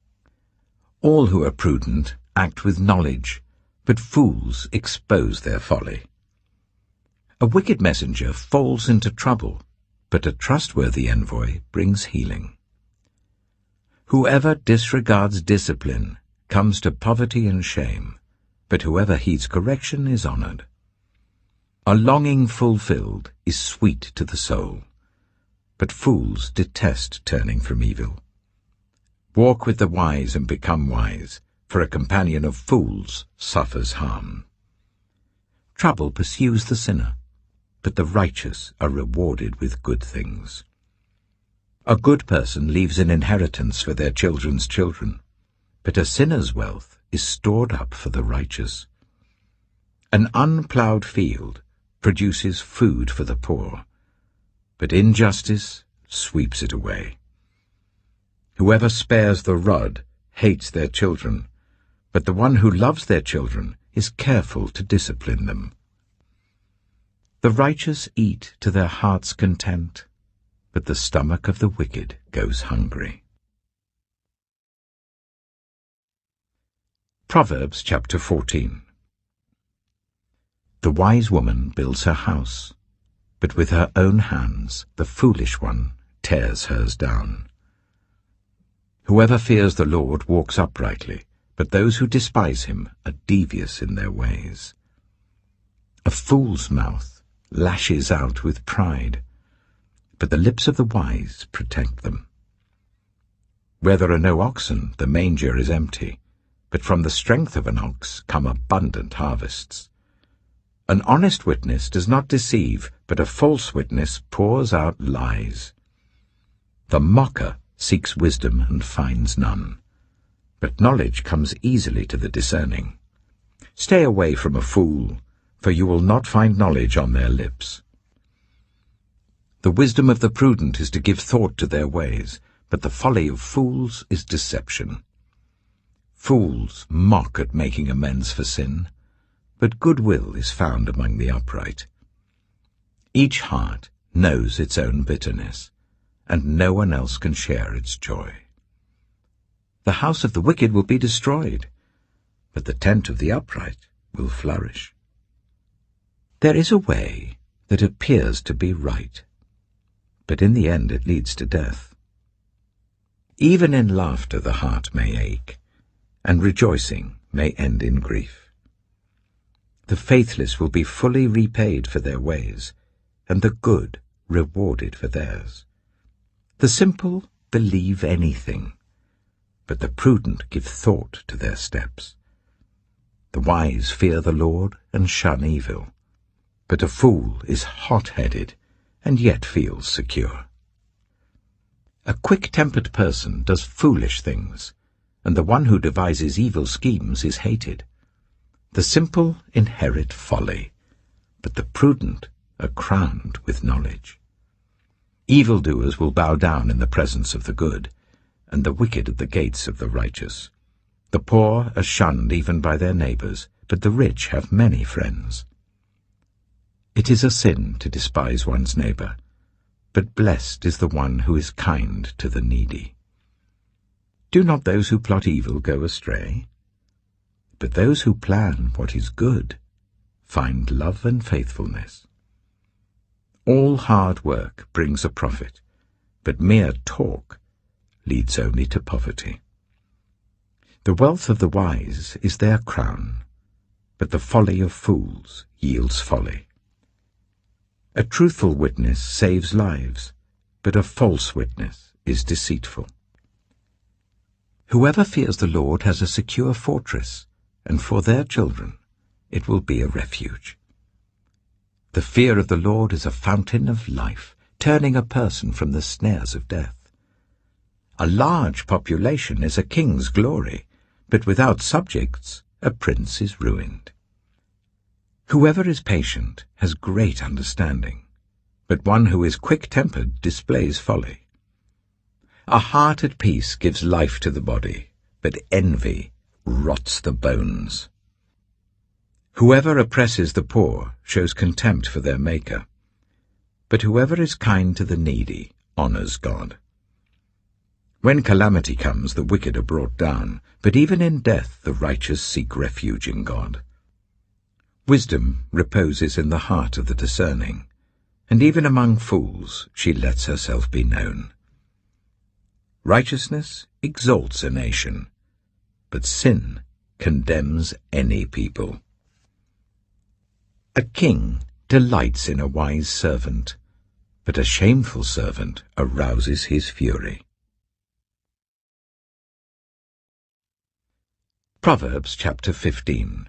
S1: All who are prudent act with knowledge, but fools expose their folly. A wicked messenger falls into trouble, but a trustworthy envoy brings healing. Whoever disregards discipline comes to poverty and shame, but whoever heeds correction is honored. A longing fulfilled is sweet to the soul, but fools detest turning from evil. Walk with the wise and become wise, for a companion of fools suffers harm. Trouble pursues the sinner, but the righteous are rewarded with good things. A good person leaves an inheritance for their children's children, but a sinner's wealth is stored up for the righteous. An unplowed field produces food for the poor, but injustice sweeps it away. Whoever spares the rod hates their children, but the one who loves their children is careful to discipline them. The righteous eat to their heart's content, but the stomach of the wicked goes hungry. Proverbs chapter 14. The wise woman builds her house, but with her own hands the foolish one tears hers down. Whoever fears the Lord walks uprightly, but those who despise him are devious in their ways. A fool's mouth lashes out with pride, but the lips of the wise protect them. Where there are no oxen, the manger is empty, but from the strength of an ox come abundant harvests. An honest witness does not deceive, but a false witness pours out lies. The mocker seeks wisdom and finds none, but knowledge comes easily to the discerning. Stay away from a fool, for you will not find knowledge on their lips. The wisdom of the prudent is to give thought to their ways, but the folly of fools is deception. Fools mock at making amends for sin, but goodwill is found among the upright. Each heart knows its own bitterness, and no one else can share its joy. The house of the wicked will be destroyed, but the tent of the upright will flourish. There is a way that appears to be right, but in the end it leads to death. Even in laughter the heart may ache, and rejoicing may end in grief. The faithless will be fully repaid for their ways, and the good rewarded for theirs. The simple believe anything, but the prudent give thought to their steps. The wise fear the Lord and shun evil, but a fool is hot-headed and yet feels secure. A quick-tempered person does foolish things, and the one who devises evil schemes is hated. The simple inherit folly, but the prudent are crowned with knowledge. Evildoers will bow down in the presence of the good, and the wicked at the gates of the righteous. The poor are shunned even by their neighbors, but the rich have many friends. It is a sin to despise one's neighbor, but blessed is the one who is kind to the needy. Do not those who plot evil go astray? But those who plan what is good find love and faithfulness. All hard work brings a profit, but mere talk leads only to poverty. The wealth of the wise is their crown, but the folly of fools yields folly. A truthful witness saves lives, but a false witness is deceitful. Whoever fears the Lord has a secure fortress, and for their children it will be a refuge. The fear of the Lord is a fountain of life, turning a person from the snares of death. A large population is a king's glory, but without subjects a prince is ruined. Whoever is patient has great understanding, but one who is quick-tempered displays folly. A heart at peace gives life to the body, but envy rots the bones. Whoever oppresses the poor shows contempt for their Maker, but whoever is kind to the needy honors God. When calamity comes, the wicked are brought down, but even in death the righteous seek refuge in God. Wisdom reposes in the heart of the discerning, and even among fools she lets herself be known. Righteousness exalts a nation, but sin condemns any people. A king delights in a wise servant, but a shameful servant arouses his fury. Proverbs chapter 15.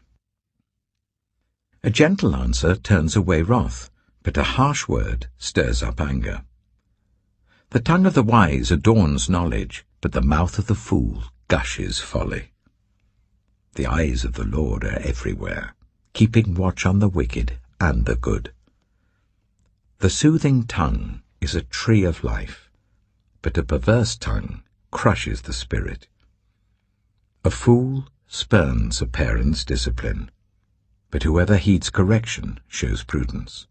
S1: A gentle answer turns away wrath, but a harsh word stirs up anger. The tongue of the wise adorns knowledge, but the mouth of the fool gushes folly. The eyes of the Lord are everywhere, keeping watch on the wicked and the good. The soothing tongue is a tree of life, but a perverse tongue crushes the spirit. A fool spurns a parent's discipline, but whoever heeds correction shows prudence.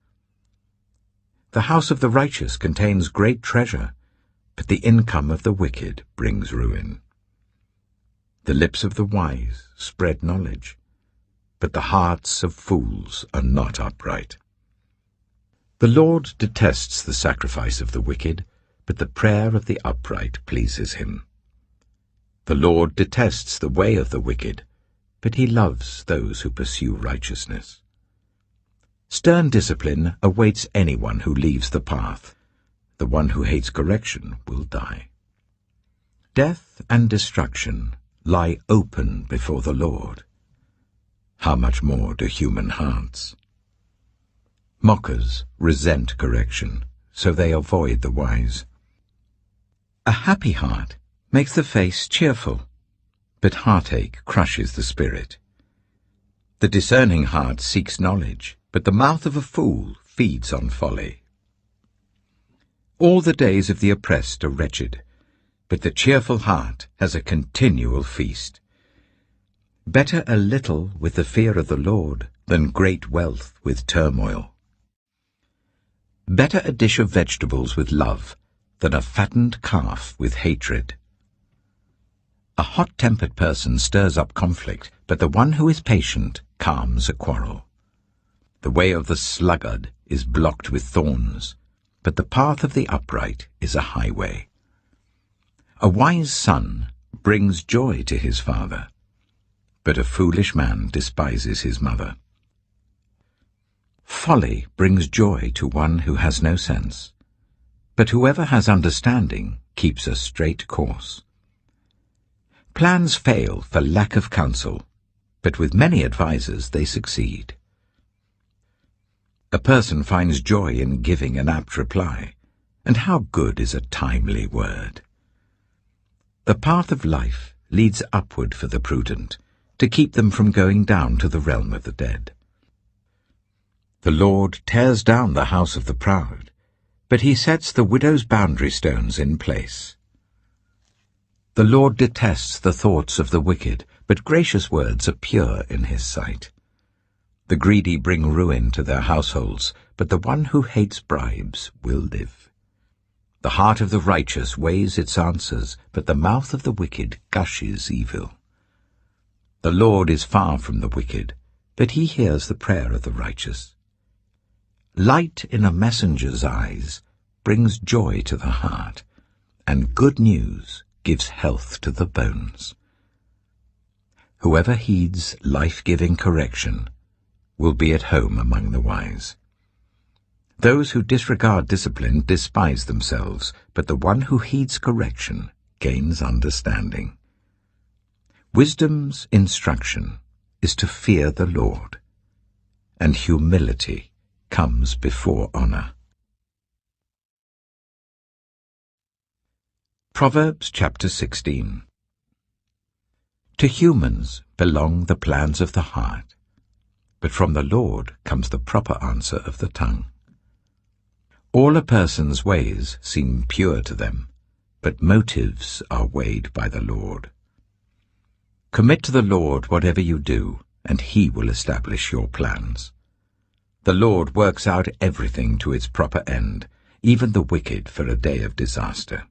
S1: The house of the righteous contains great treasure, but the income of the wicked brings ruin. The lips of the wise spread knowledge, but the hearts of fools are not upright. The Lord detests the sacrifice of the wicked, but the prayer of the upright pleases him. The Lord detests the way of the wicked, but he loves those who pursue righteousness. Stern discipline awaits anyone who leaves the path. The one who hates correction will die. Death and destruction lie open before the Lord. How much more do human hearts? Mockers resent correction, so they avoid the wise. A happy heart makes the face cheerful, but heartache crushes the spirit. The discerning heart seeks knowledge, but the mouth of a fool feeds on folly. All the days of the oppressed are wretched, but the cheerful heart has a continual feast. Better a little with the fear of the Lord than great wealth with turmoil. Better a dish of vegetables with love than a fattened calf with hatred. A hot-tempered person stirs up conflict, but the one who is patient calms a quarrel. The way of the sluggard is blocked with thorns, but the path of the upright is a highway. A wise son brings joy to his father, but a foolish man despises his mother. Folly brings joy to one who has no sense, but whoever has understanding keeps a straight course. Plans fail for lack of counsel, but with many advisers they succeed. A person finds joy in giving an apt reply, and how good is a timely word. The path of life leads upward for the prudent, to keep them from going down to the realm of the dead. The Lord tears down the house of the proud, but he sets the widow's boundary stones in place. The Lord detests the thoughts of the wicked, but gracious words are pure in his sight. The greedy bring ruin to their households, but the one who hates bribes will live. The heart of the righteous weighs its answers, but the mouth of the wicked gushes evil. The Lord is far from the wicked, but he hears the prayer of the righteous. Light in a messenger's eyes brings joy to the heart, and good news gives health to the bones. Whoever heeds life-giving correction will be at home among the wise. Those who disregard discipline despise themselves, but the one who heeds correction gains understanding. Wisdom's instruction is to fear the Lord, and humility comes before honor. Proverbs chapter 16. To humans belong the plans of the heart, but from the Lord comes the proper answer of the tongue. All a person's ways seem pure to them, but motives are weighed by the Lord. Commit to the Lord whatever you do, and he will establish your plans. The Lord works out everything to its proper end, even the wicked for a day of disaster.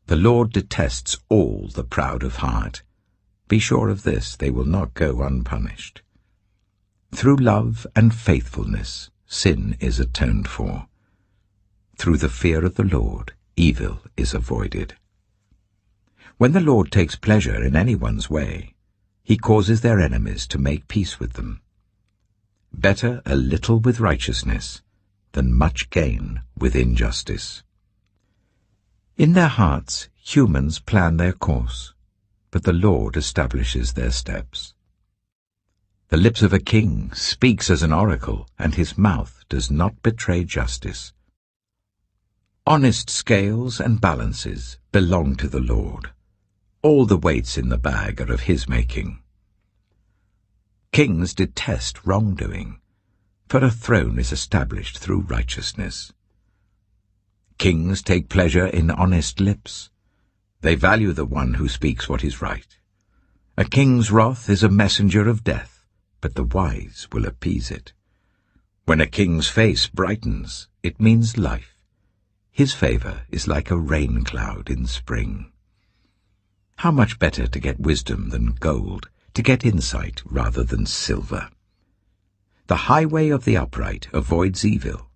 S1: The Lord detests all the proud of heart. Be sure of this, they will not go unpunished. Through love and faithfulness, sin is atoned for. Through the fear of the Lord, evil is avoided. When the Lord takes pleasure in anyone's way, he causes their enemies to make peace with them. Better a little with righteousness than much gain with injustice. In their hearts, humans plan their course, but the Lord establishes their steps. The lips of a king speaks as an oracle, and his mouth does not betray justice. Honest scales and balances belong to the Lord. All the weights in the bag are of his making. Kings detest wrongdoing, for a throne is established through righteousness. Kings take pleasure in honest lips. They value the one who speaks what is right. A king's wrath is a messenger of death, but the wise will appease it. When a king's face brightens, it means life. His favor is like a rain cloud in spring. How much better to get wisdom than gold, to get insight rather than silver. The highway of the upright avoids evil.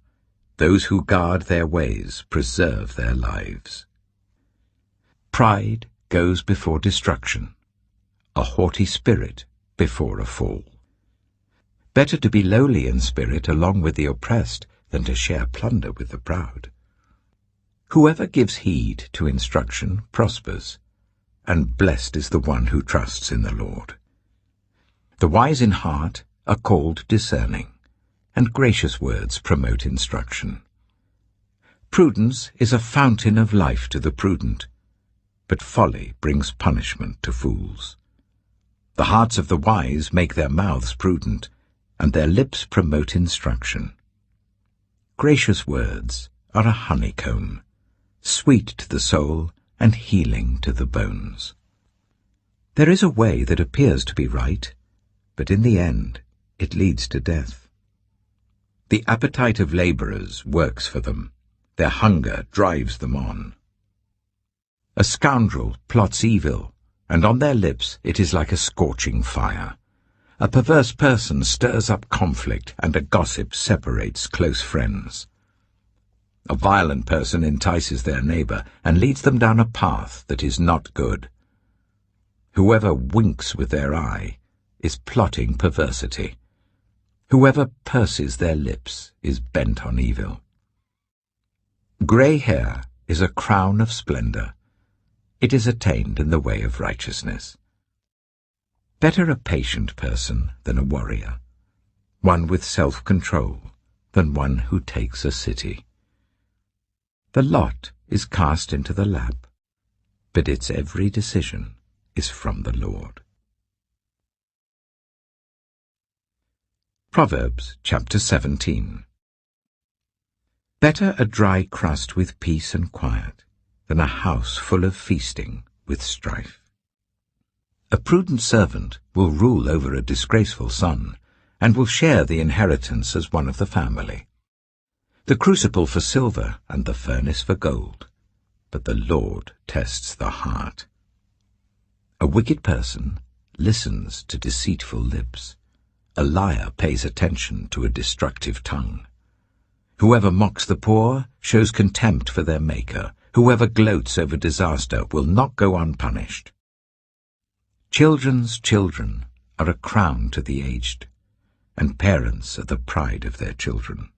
S1: Those who guard their ways preserve their lives. Pride goes before destruction, a haughty spirit before a fall. Better to be lowly in spirit along with the oppressed than to share plunder with the proud. Whoever gives heed to instruction prospers, and blessed is the one who trusts in the Lord. The wise in heart are called discerning, and gracious words promote instruction. Prudence is a fountain of life to the prudent, but folly brings punishment to fools. The hearts of the wise make their mouths prudent, and their lips promote instruction. Gracious words are a honeycomb, sweet to the soul and healing to the bones. There is a way that appears to be right, but in the end it leads to death. The appetite of laborers works for them. Their hunger drives them on. A scoundrel plots evil, and on their lips it is like a scorching fire. A perverse person stirs up conflict, and a gossip separates close friends. A violent person entices their neighbor and leads them down a path that is not good. Whoever winks with their eye is plotting perversity. Whoever purses their lips is bent on evil. Grey hair is a crown of splendor. It is attained in the way of righteousness. Better a patient person than a warrior, one with self-control than one who takes a city. The lot is cast into the lap, but its every decision is from the Lord. Proverbs chapter 17. Better a dry crust with peace and quiet than a house full of feasting with strife. A prudent servant will rule over a disgraceful son, and will share the inheritance as one of the family. The crucible for silver and the furnace for gold, but the Lord tests the heart. A wicked person listens to deceitful lips. A liar pays attention to a destructive tongue. Whoever mocks the poor shows contempt for their Maker. Whoever gloats over disaster will not go unpunished. Children's children are a crown to the aged, and parents are the pride of their children.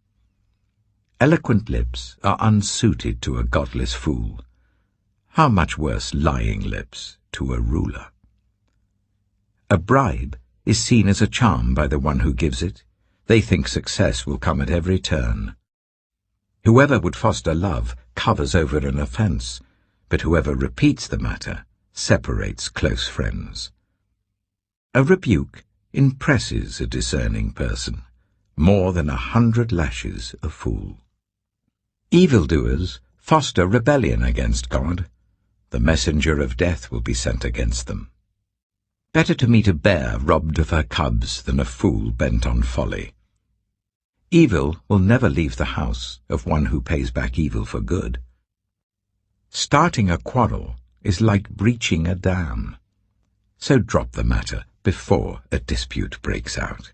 S1: Eloquent lips are unsuited to a godless fool. How much worse lying lips to a ruler? A bribe is seen as a charm by the one who gives it. They think success will come at every turn. Whoever would foster love covers over an offense, but whoever repeats the matter separates close friends. A rebuke impresses a discerning person more than 100 lashes a fool. Evildoers foster rebellion against God. The messenger of death will be sent against them. Better to meet a bear robbed of her cubs than a fool bent on folly. Evil will never leave the house of one who pays back evil for good. Starting a quarrel is like breaching a dam. So drop the matter before a dispute breaks out.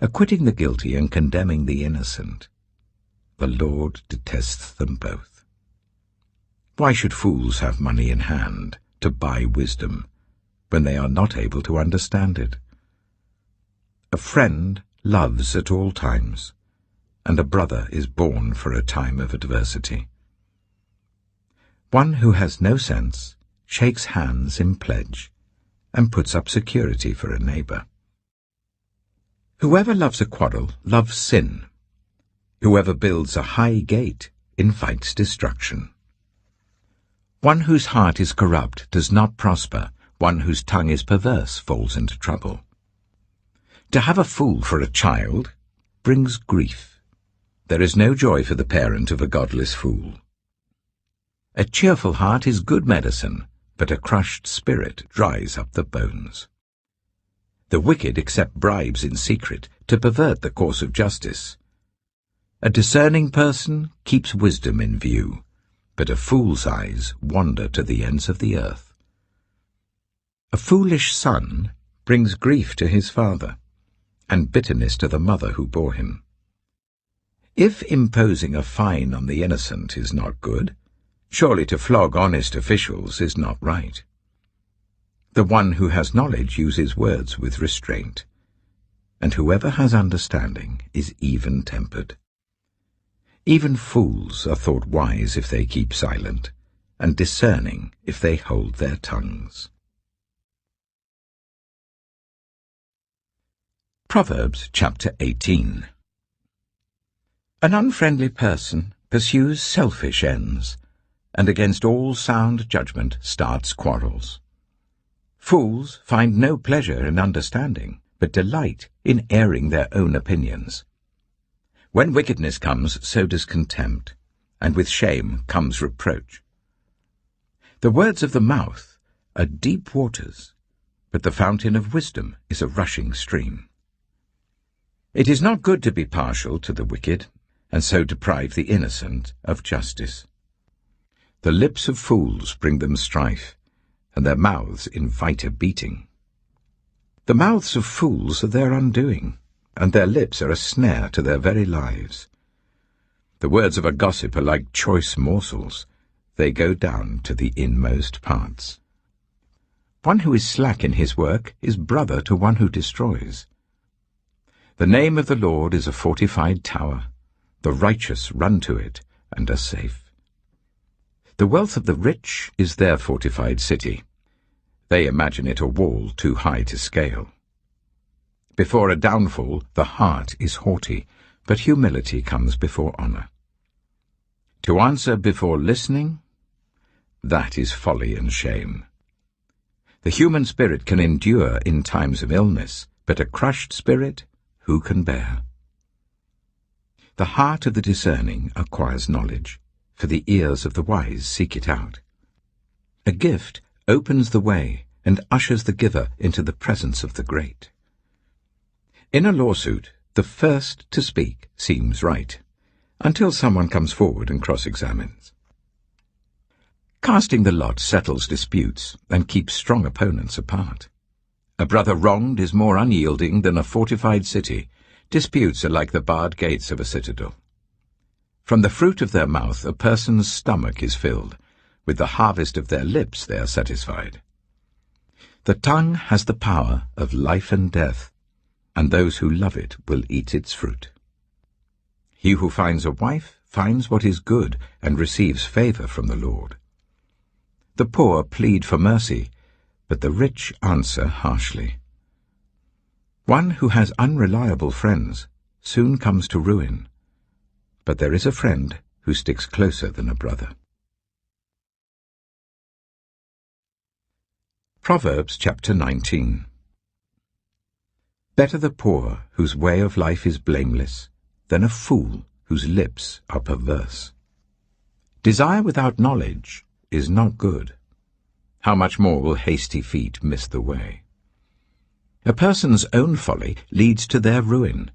S1: Acquitting the guilty and condemning the innocent, the Lord detests them both. Why should fools have money in hand to buy wisdom when they are not able to understand it? A friend loves at all times, and a brother is born for a time of adversity. One who has no sense shakes hands in pledge and puts up security for a neighbor. Whoever loves a quarrel loves sin. Whoever builds a high gate invites destruction. One whose heart is corrupt does not prosper. One whose tongue is perverse falls into trouble. To have a fool for a child brings grief. There is no joy for the parent of a godless fool. A cheerful heart is good medicine, but a crushed spirit dries up the bones. The wicked accept bribes in secret to pervert the course of justice. A discerning person keeps wisdom in view, but a fool's eyes wander to the ends of the earth. A foolish son brings grief to his father, and bitterness to the mother who bore him. If imposing a fine on the innocent is not good, surely to flog honest officials is not right. The one who has knowledge uses words with restraint, and whoever has understanding is even-tempered. Even fools are thought wise if they keep silent, and discerning if they hold their tongues. Proverbs chapter 18. An unfriendly person pursues selfish ends, and against all sound judgment starts quarrels. Fools find no pleasure in understanding, but delight in airing their own opinions. When wickedness comes, so does contempt, and with shame comes reproach. The words of the mouth are deep waters, but the fountain of wisdom is a rushing stream. It is not good to be partial to the wicked, and so deprive the innocent of justice. The lips of fools bring them strife, and their mouths invite a beating. The mouths of fools are their undoing, and their lips are a snare to their very lives. The words of a gossip are like choice morsels. They go down to the inmost parts. One who is slack in his work is brother to one who destroys. The name of the Lord is a fortified tower. The righteous run to it and are safe. The wealth of the rich is their fortified city. They imagine it a wall too high to scale. Before a downfall, the heart is haughty, but humility comes before honor. To answer before listening, that is folly and shame. The human spirit can endure in times of illness, but a crushed spirit who can bear? The heart of the discerning acquires knowledge, for the ears of the wise seek it out. A gift opens the way and ushers the giver into the presence of the great. In a lawsuit, the first to speak seems right, until someone comes forward and cross-examines. Casting the lot settles disputes and keeps strong opponents apart. A brother wronged is more unyielding than a fortified city. Disputes are like the barred gates of a citadel. From the fruit of their mouth a person's stomach is filled. With the harvest of their lips they are satisfied. The tongue has the power of life and death, and those who love it will eat its fruit. He who finds a wife finds what is good and receives favor from the Lord. The poor plead for mercy, but the rich answer harshly. One who has unreliable friends soon comes to ruin, but there is a friend who sticks closer than a brother. Proverbs chapter 19. Better the poor whose way of life is blameless than a fool whose lips are perverse. Desire without knowledge is not good. How much more will hasty feet miss the way? A person's own folly leads to their ruin,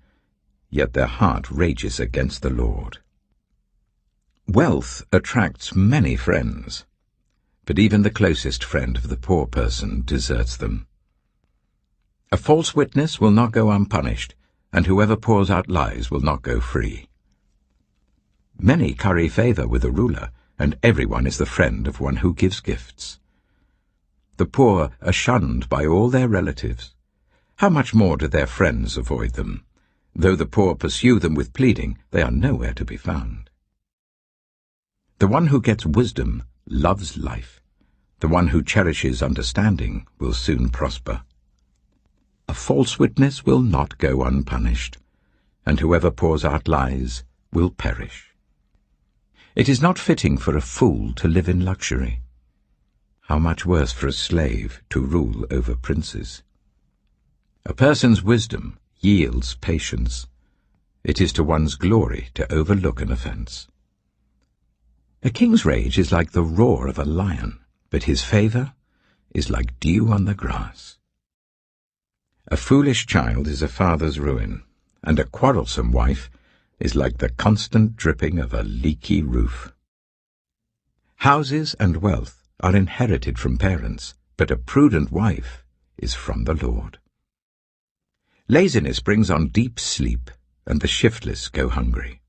S1: yet their heart rages against the Lord. Wealth attracts many friends, but even the closest friend of the poor person deserts them. A false witness will not go unpunished, and whoever pours out lies will not go free. Many curry favor with a ruler, and everyone is the friend of one who gives gifts. The poor are shunned by all their relatives. How much more do their friends avoid them? Though the poor pursue them with pleading, they are nowhere to be found. The one who gets wisdom loves life. The one who cherishes understanding will soon prosper. A false witness will not go unpunished, and whoever pours out lies will perish. It is not fitting for a fool to live in luxury. How much worse for a slave to rule over princes. A person's wisdom yields patience. It is to one's glory to overlook an offense. A king's rage is like the roar of a lion, but his favor is like dew on the grass. A foolish child is a father's ruin, and a quarrelsome wife is like the constant dripping of a leaky roof. Houses and wealth are inherited from parents, but a prudent wife is from the Lord. Laziness brings on deep sleep, and the shiftless go hungry.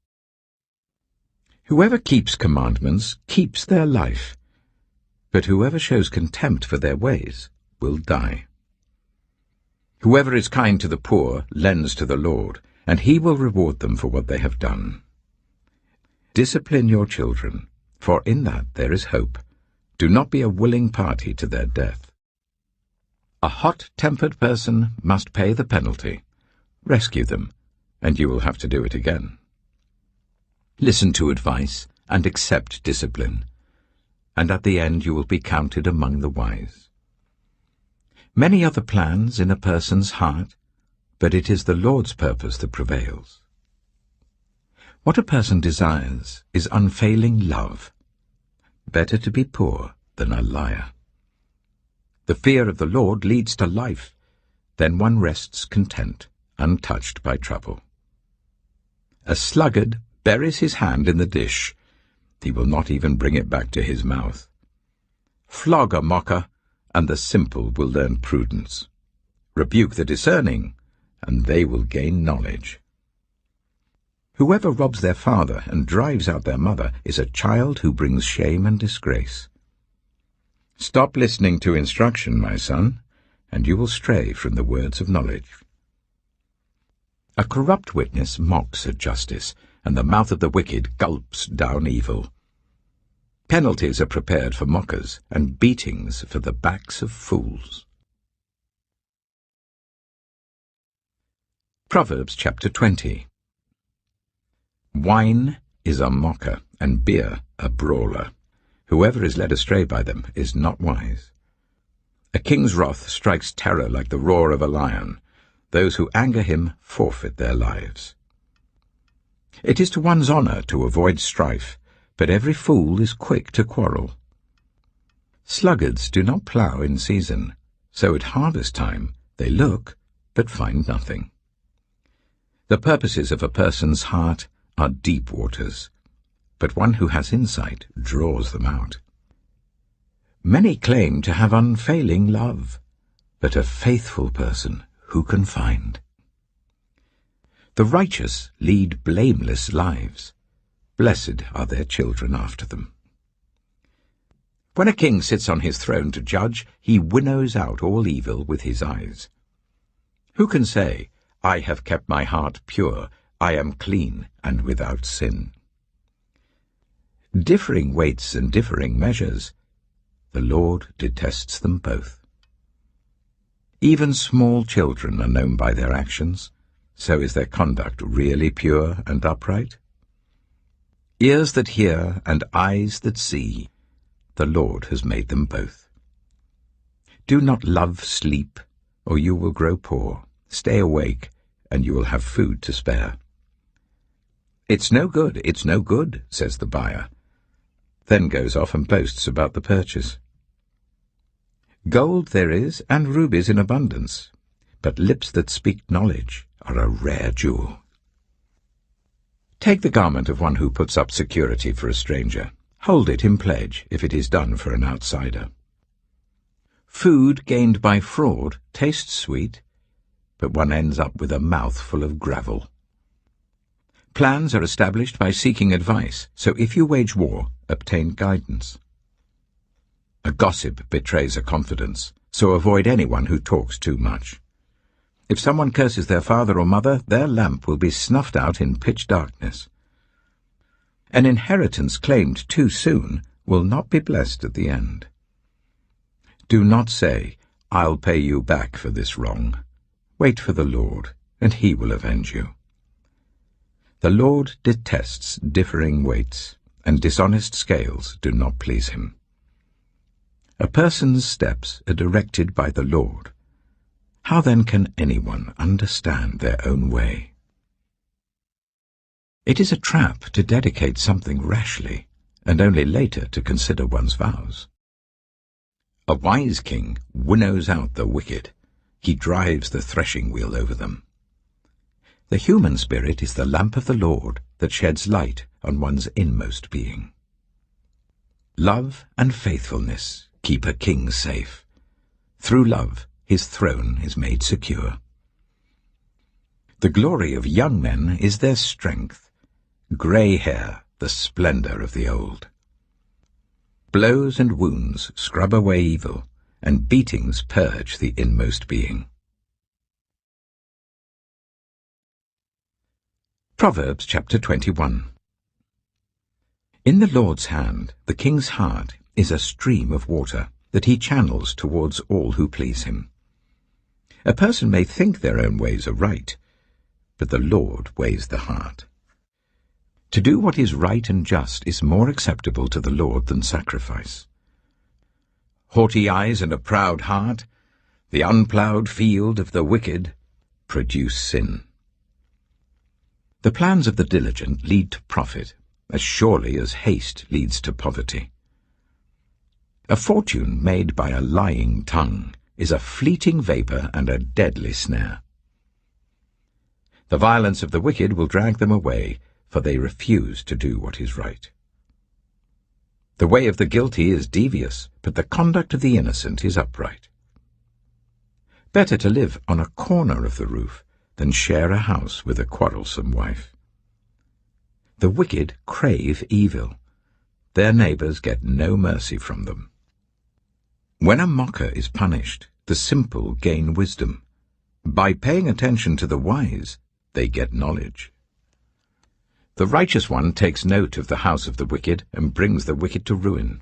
S1: Whoever keeps commandments keeps their life, but whoever shows contempt for their ways will die. Whoever is kind to the poor lends to the Lord, and he will reward them for what they have done. Discipline your children, for in that there is hope. Do not be a willing party to their death. A hot-tempered person must pay the penalty. Rescue them, and you will have to do it again. Listen to advice and accept discipline, and at the end you will be counted among the wise. Many are the plans in a person's heart, but it is the Lord's purpose that prevails. What a person desires is unfailing love. Better to be poor than a liar. The fear of the Lord leads to life, then one rests content, untouched by trouble. A sluggard buries his hand in the dish. He will not even bring it back to his mouth. Flog a mocker, and the simple will learn prudence. Rebuke the discerning, and they will gain knowledge. Whoever robs their father and drives out their mother is a child who brings shame and disgrace. Stop listening to instruction, my son, and you will stray from the words of knowledge. A corrupt witness mocks at justice, and the mouth of the wicked gulps down evil. Penalties are prepared for mockers, and beatings for the backs of fools. Proverbs chapter 20. Wine is a mocker, and beer a brawler. Whoever is led astray by them is not wise. A king's wrath strikes terror like the roar of a lion. Those who anger him forfeit their lives. It is to one's honor to avoid strife, but every fool is quick to quarrel. Sluggards do not plough in season, so at harvest time they look, but find nothing. The purposes of a person's heart are deep waters, but one who has insight draws them out. Many claim to have unfailing love, but a faithful person who can find? The righteous lead blameless lives. Blessed are their children after them. When a king sits on his throne to judge, he winnows out all evil with his eyes. Who can say, I have kept my heart pure, I am clean and without sin? Differing weights and differing measures, the Lord detests them both. Even small children are known by their actions, so is their conduct really pure and upright? Ears that hear and eyes that see, the Lord has made them both. Do not love sleep, or you will grow poor. Stay awake, and you will have food to spare. It's no good, says the buyer, then goes off and boasts about the purchase. Gold there is, and rubies in abundance, but lips that speak knowledge are a rare jewel. Take the garment of one who puts up security for a stranger. Hold it in pledge if it is done for an outsider. Food gained by fraud tastes sweet, but one ends up with a mouth full of gravel. Plans are established by seeking advice, so if you wage war, obtain guidance. A gossip betrays a confidence, so avoid anyone who talks too much. If someone curses their father or mother, their lamp will be snuffed out in pitch darkness. An inheritance claimed too soon will not be blessed at the end. Do not say, I'll pay you back for this wrong. Wait for the Lord, and he will avenge you. The Lord detests differing weights, and dishonest scales do not please him. A person's steps are directed by the Lord. How then can anyone understand their own way? It is a trap to dedicate something rashly, and only later to consider one's vows. A wise king winnows out the wicked. He drives the threshing wheel over them. The human spirit is the lamp of the Lord that sheds light on one's inmost being. Love and faithfulness keep a king safe. Through love, his throne is made secure. The glory of young men is their strength, grey hair the splendor of the old. Blows and wounds scrub away evil, and beatings purge the inmost being. Proverbs chapter 21. In the Lord's hand the king's heart is a stream of water that he channels towards all who please him. A person may think their own ways are right, but the Lord weighs the heart. To do what is right and just is more acceptable to the Lord than sacrifice. Haughty eyes and a proud heart, the unploughed field of the wicked, produce sin. The plans of the diligent lead to profit, as surely as haste leads to poverty. A fortune made by a lying tongue is a fleeting vapor and a deadly snare. The violence of the wicked will drag them away, for they refuse to do what is right. The way of the guilty is devious, but the conduct of the innocent is upright. Better to live on a corner of the roof than share a house with a quarrelsome wife. The wicked crave evil. Their neighbors get no mercy from them. When a mocker is punished, the simple gain wisdom. By paying attention to the wise, they get knowledge. The righteous one takes note of the house of the wicked and brings the wicked to ruin.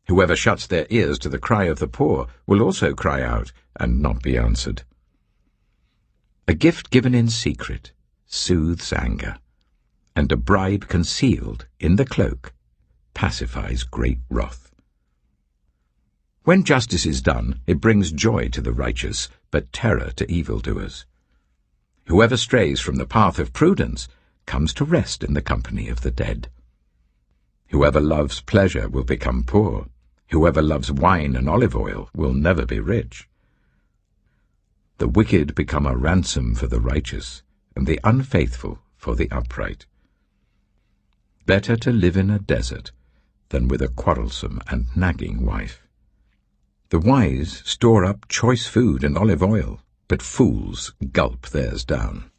S1: Whoever shuts their ears to the cry of the poor will also cry out and not be answered. A gift given in secret soothes anger, and a bribe concealed in the cloak pacifies great wrath. When justice is done, it brings joy to the righteous, but terror to evildoers. Whoever strays from the path of prudence comes to rest in the company of the dead. Whoever loves pleasure will become poor. Whoever loves wine and olive oil will never be rich. The wicked become a ransom for the righteous, and the unfaithful for the upright. Better to live in a desert than with a quarrelsome and nagging wife. The wise store up choice food and olive oil, but fools gulp theirs down.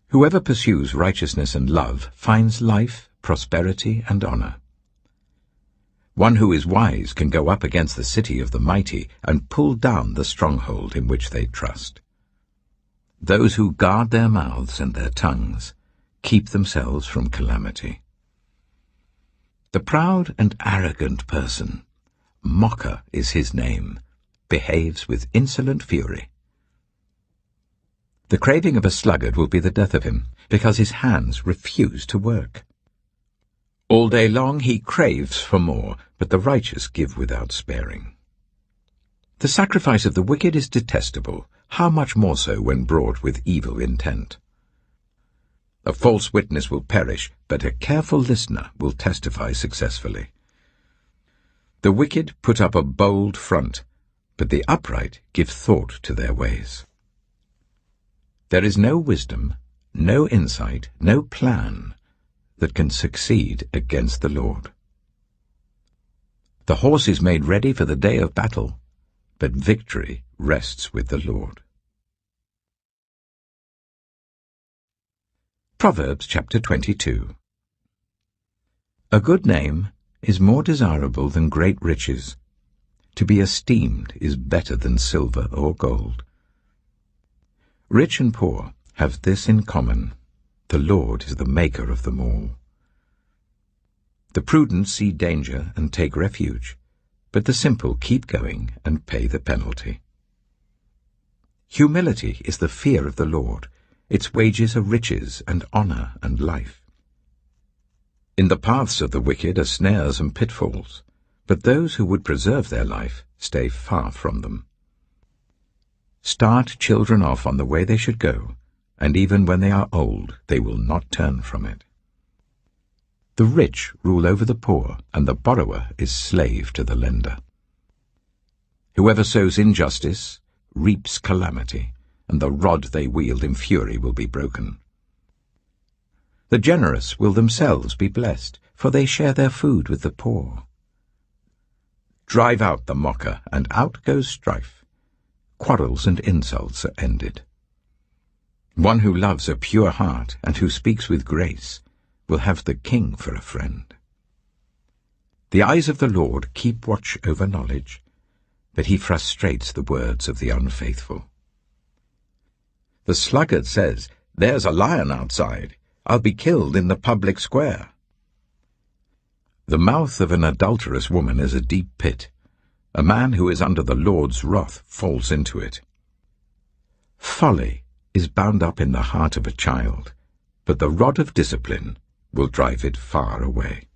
S1: Whoever pursues righteousness and love finds life, prosperity, and honor. One who is wise can go up against the city of the mighty and pull down the stronghold in which they trust. Those who guard their mouths and their tongues keep themselves from calamity. The proud and arrogant person, mocker is his name, behaves with insolent fury. The craving of a sluggard will be the death of him, because his hands refuse to work. All day long he craves for more, but the righteous give without sparing. The sacrifice of the wicked is detestable, how much more so when brought with evil intent. A false witness will perish, but a careful listener will testify successfully. The wicked put up a bold front, but the upright give thought to their ways. There is no wisdom, no insight, no plan that can succeed against the Lord. The horse is made ready for the day of battle, but victory rests with the Lord. Proverbs chapter 22. A good name is more desirable than great riches. To be esteemed is better than silver or gold. Rich and poor have this in common: the Lord is the maker of them all. The prudent see danger and take refuge, but the simple keep going and pay the penalty. Humility is the fear of the Lord. Its wages are riches and honor and life. In the paths of the wicked are snares and pitfalls, but those who would preserve their life stay far from them. Start children off on the way they should go, and even when they are old, they will not turn from it. The rich rule over the poor, and the borrower is slave to the lender. Whoever sows injustice reaps calamity, and the rod they wield in fury will be broken. The generous will themselves be blessed, for they share their food with the poor. Drive out the mocker, and out goes strife. Quarrels and insults are ended. One who loves a pure heart and who speaks with grace will have the king for a friend. The eyes of the Lord keep watch over knowledge, but he frustrates the words of the unfaithful. The sluggard says, "There's a lion outside. I'll be killed in the public square." The mouth of an adulterous woman is a deep pit. A man who is under the Lord's wrath falls into it. Folly is bound up in the heart of a child, but the rod of discipline will drive it far away.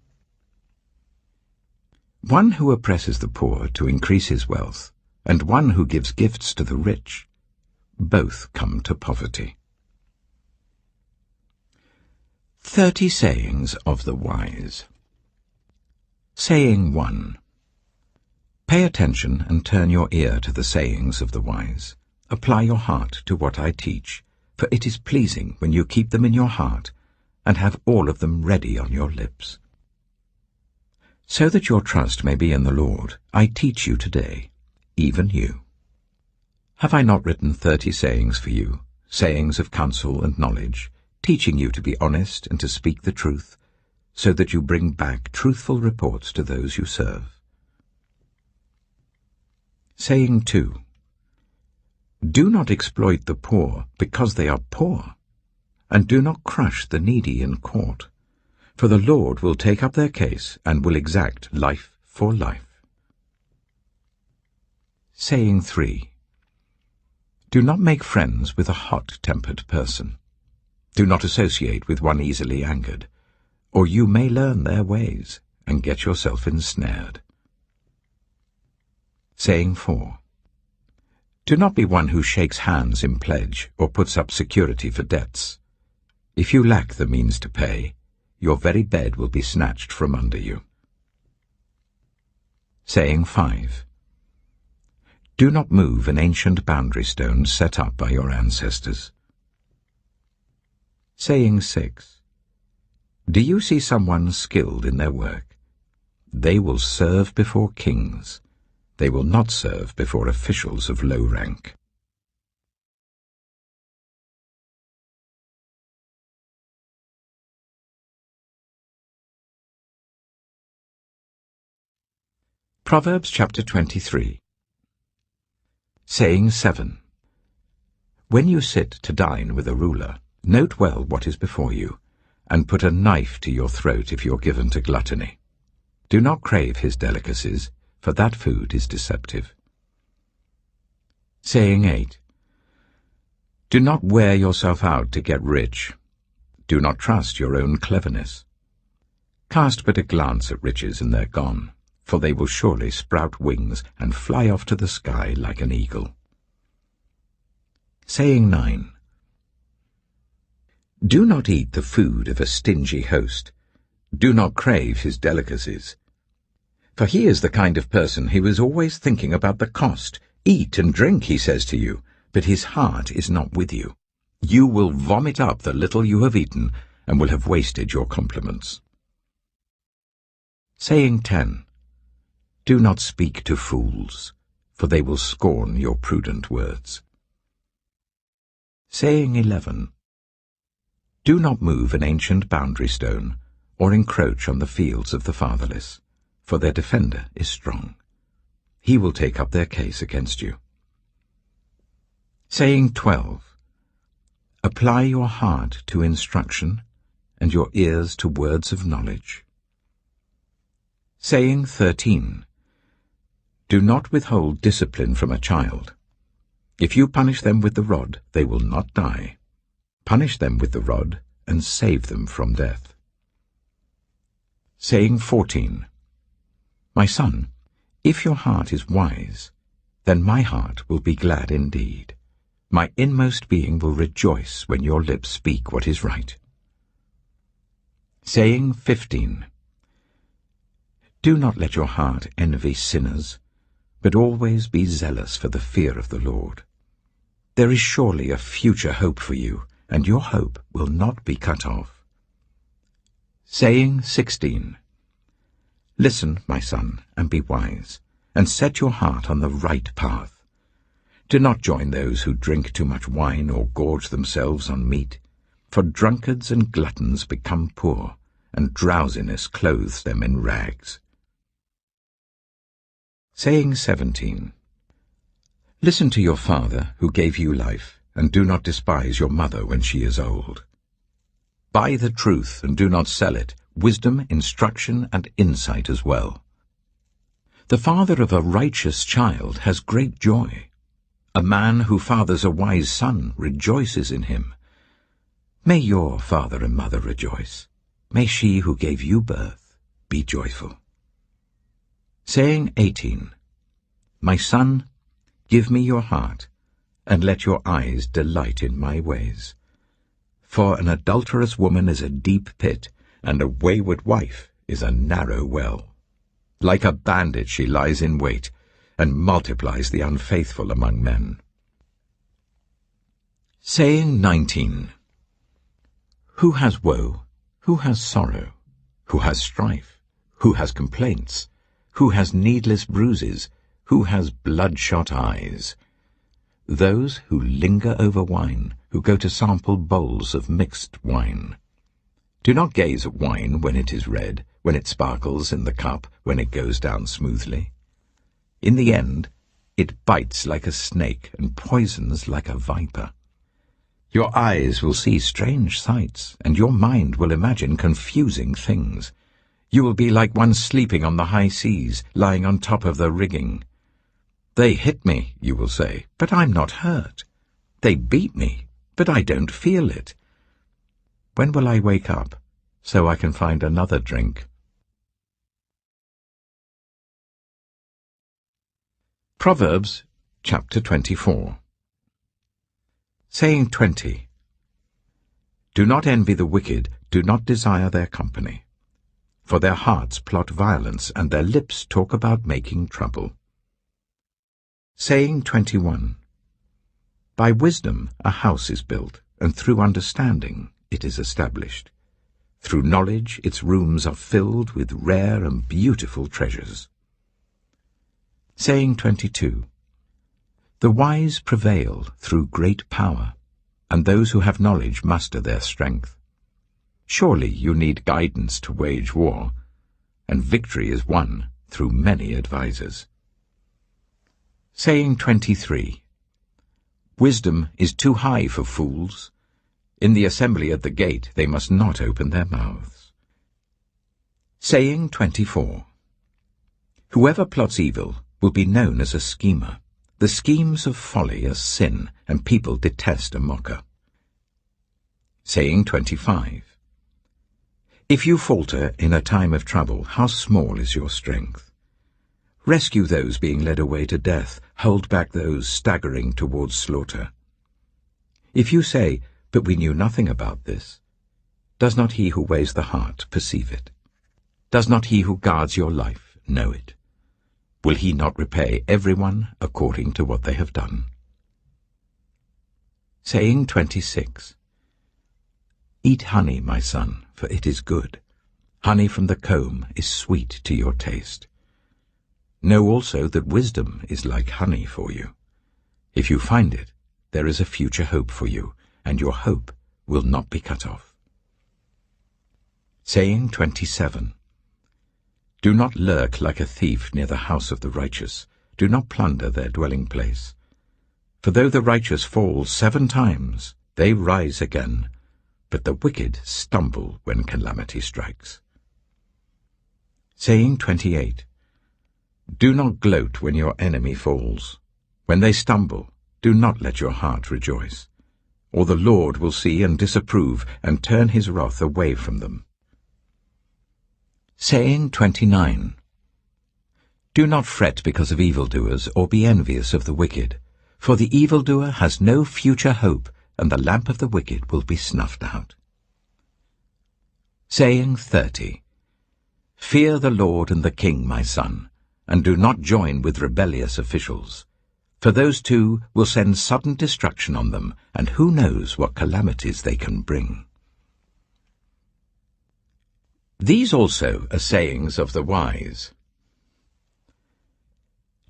S1: One who oppresses the poor to increase his wealth, and one who gives gifts to the rich, both come to poverty. 30 Sayings of the Wise. Saying 1. Pay attention and turn your ear to the sayings of the wise. Apply your heart to what I teach, for it is pleasing when you keep them in your heart and have all of them ready on your lips. So that your trust may be in the Lord, I teach you today, even you. Have I not written 30 sayings for you, sayings of counsel and knowledge, teaching you to be honest and to speak the truth, so that you bring back truthful reports to those you serve? Saying 2. Do not exploit the poor because they are poor, and do not crush the needy in court, for the Lord will take up their case and will exact life for life. Saying 3. Do not make friends with a hot-tempered person. Do not associate with one easily angered, or you may learn their ways and get yourself ensnared. Saying 4. Do not be one who shakes hands in pledge or puts up security for debts. If you lack the means to pay, your very bed will be snatched from under you. Saying 5. Do not move an ancient boundary stone set up by your ancestors. Saying 6. Do you see someone skilled in their work? They will serve before kings. They will not serve before officials of low rank. Proverbs chapter 23. Saying 7. When you sit to dine with a ruler, note well what is before you, and put a knife to your throat if you're given to gluttony. Do not crave his delicacies, for that food is deceptive. Saying 8. Do not wear yourself out to get rich. Do not trust your own cleverness. Cast but a glance at riches and they're gone, for they will surely sprout wings and fly off to the sky like an eagle. Saying 9. Do not eat the food of a stingy host. Do not crave his delicacies. For he is the kind of person who is always thinking about the cost. Eat and drink, he says to you, but his heart is not with you. You will vomit up the little you have eaten and will have wasted your compliments. Saying 10. Do not speak to fools, for they will scorn your prudent words. Saying 11. Do not move an ancient boundary stone, or encroach on the fields of the fatherless, for their defender is strong. He will take up their case against you. Saying 12. Apply your heart to instruction, and your ears to words of knowledge. Saying 13. Do not withhold discipline from a child. If you punish them with the rod, they will not die. Punish them with the rod, and save them from death. Saying 14. My son, if your heart is wise, then my heart will be glad indeed. My inmost being will rejoice when your lips speak what is right. Saying 15. Do not let your heart envy sinners, but always be zealous for the fear of the Lord. There is surely a future hope for you, and your hope will not be cut off. Saying 16. Listen, my son, and be wise, and set your heart on the right path. Do not join those who drink too much wine or gorge themselves on meat, for drunkards and gluttons become poor, and drowsiness clothes them in rags. Saying 17. Listen to your father who gave you life, and do not despise your mother when she is old. Buy the truth and do not sell it, wisdom, instruction, and insight as well. The father of a righteous child has great joy. A man who fathers a wise son rejoices in him. May your father and mother rejoice. May she who gave you birth be joyful. Saying 18. My son, give me your heart, and let your eyes delight in my ways. For an adulterous woman is a deep pit, and a wayward wife is a narrow well. Like a bandit she lies in wait, and multiplies the unfaithful among men. Saying 19. Who has woe? Who has sorrow? Who has strife? Who has complaints? Who has needless bruises? Who has bloodshot eyes? Those who linger over wine, who go to sample bowls of mixed wine. Do not gaze at wine when it is red, when it sparkles in the cup, when it goes down smoothly. In the end, it bites like a snake and poisons like a viper. Your eyes will see strange sights, and your mind will imagine confusing things. You will be like one sleeping on the high seas, lying on top of the rigging. They hit me, you will say, but I'm not hurt. They beat me, but I don't feel it. When will I wake up, so I can find another drink? Proverbs chapter 24. Saying 20. Do not envy the wicked, do not desire their company. For their hearts plot violence, and their lips talk about making trouble. Saying 21. By wisdom a house is built, and through understanding it is established. Through knowledge its rooms are filled with rare and beautiful treasures. Saying 22. The wise prevail through great power, and those who have knowledge muster their strength. Surely you need guidance to wage war, and victory is won through many advisers. Saying 23. Wisdom is too high for fools. In the assembly at the gate they must not open their mouths. Saying 24. Whoever plots evil will be known as a schemer. The schemes of folly are sin, and people detest a mocker. Saying 25. If you falter in a time of trouble, how small is your strength? Rescue those being led away to death, hold back those staggering towards slaughter. If you say, but we knew nothing about this, does not he who weighs the heart perceive it? Does not he who guards your life know it? Will he not repay everyone according to what they have done? Saying 26. Eat honey, my son, for it is good. Honey from the comb is sweet to your taste. Know also that wisdom is like honey for you. If you find it, there is a future hope for you, and your hope will not be cut off. Saying 27. Do not lurk like a thief near the house of the righteous. Do not plunder their dwelling place. For though the righteous fall 7 times, they rise again, but the wicked stumble when calamity strikes. Saying 28. Do not gloat when your enemy falls. When they stumble, do not let your heart rejoice. Or the Lord will see and disapprove, and turn his wrath away from them. Saying 29. Do not fret because of evildoers, or be envious of the wicked. For the evildoer has no future hope, and the lamp of the wicked will be snuffed out. Saying 30. Fear the Lord and the King, my son, and do not join with rebellious officials. For those two will send sudden destruction on them, and who knows what calamities they can bring. These also are sayings of the wise.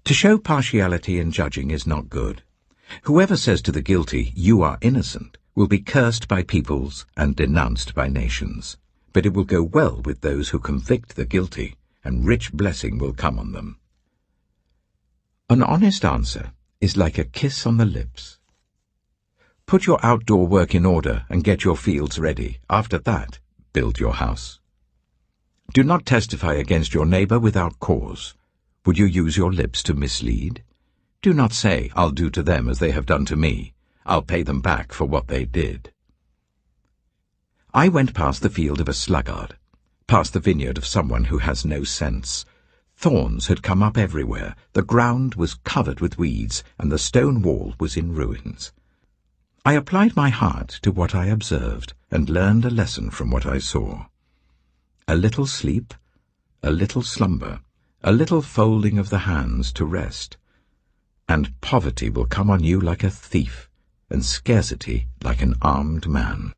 S1: To show partiality in judging is not good. Whoever says to the guilty, "You are innocent," will be cursed by peoples and denounced by nations. But it will go well with those who convict the guilty, and rich blessing will come on them. An honest answer is like a kiss on the lips. Put your outdoor work in order and get your fields ready. After that, build your house. Do not testify against your neighbor without cause. Would you use your lips to mislead? Do not say, "I'll do to them as they have done to me. I'll pay them back for what they did." I went past the field of a sluggard, past the vineyard of someone who has no sense. Thorns had come up everywhere, the ground was covered with weeds, and the stone wall was in ruins. I applied my heart to what I observed, and learned a lesson from what I saw. A little sleep, a little slumber, a little folding of the hands to rest, and poverty will come on you like a thief, and scarcity like an armed man.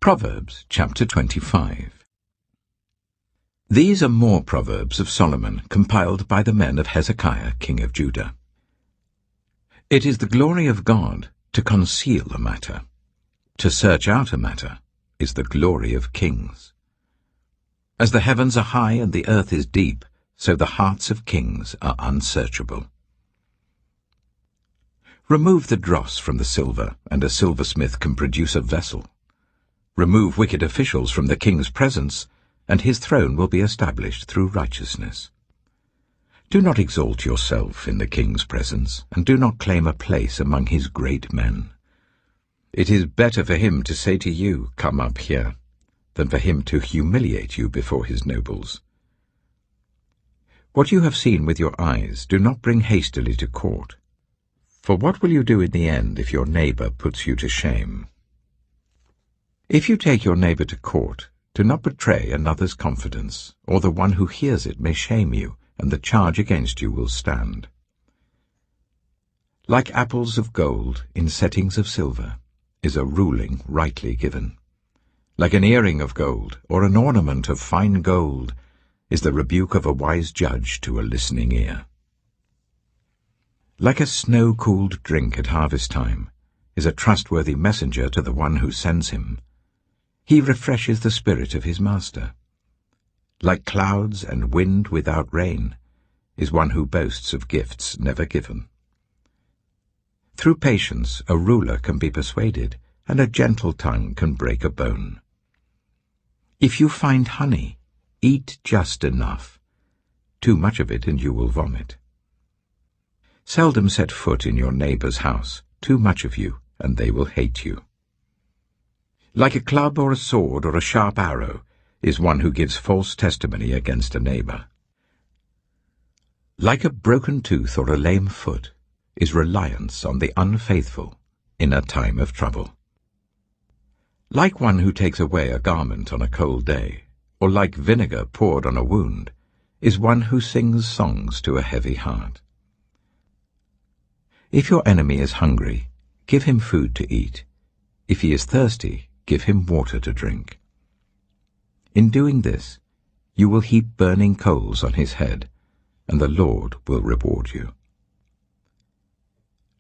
S1: Proverbs chapter 25. These are more Proverbs of Solomon, compiled by the men of Hezekiah, king of Judah. It is the glory of God to conceal a matter. To search out a matter is the glory of kings. As the heavens are high and the earth is deep, so the hearts of kings are unsearchable. Remove the dross from the silver, and a silversmith can produce a vessel. Remove wicked officials from the king's presence, and his throne will be established through righteousness. Do not exalt yourself in the king's presence, and do not claim a place among his great men. It is better for him to say to you, "Come up here," than for him to humiliate you before his nobles. What you have seen with your eyes do not bring hastily to court, For what will you do in the end if your neighbor puts you to shame? If you take your neighbor to court, do not betray another's confidence, or the one who hears it may shame you, and the charge against you will stand. Like apples of gold in settings of silver is a ruling rightly given. Like an earring of gold, or an ornament of fine gold, is the rebuke of a wise judge to a listening ear. Like a snow-cooled drink at harvest time is a trustworthy messenger to the one who sends him. He refreshes the spirit of his master. Like clouds and wind without rain is one who boasts of gifts never given. Through patience a ruler can be persuaded, and a gentle tongue can break a bone. If you find honey, eat just enough. Too much of it and you will vomit. Seldom set foot in your neighbor's house. Too much of you, and they will hate you. Like a club or a sword or a sharp arrow is one who gives false testimony against a neighbor. Like a broken tooth or a lame foot is reliance on the unfaithful in a time of trouble. Like one who takes away a garment on a cold day, or like vinegar poured on a wound, is one who sings songs to a heavy heart. If your enemy is hungry, give him food to eat. If he is thirsty, give him water to drink. In doing this, you will heap burning coals on his head, and the Lord will reward you.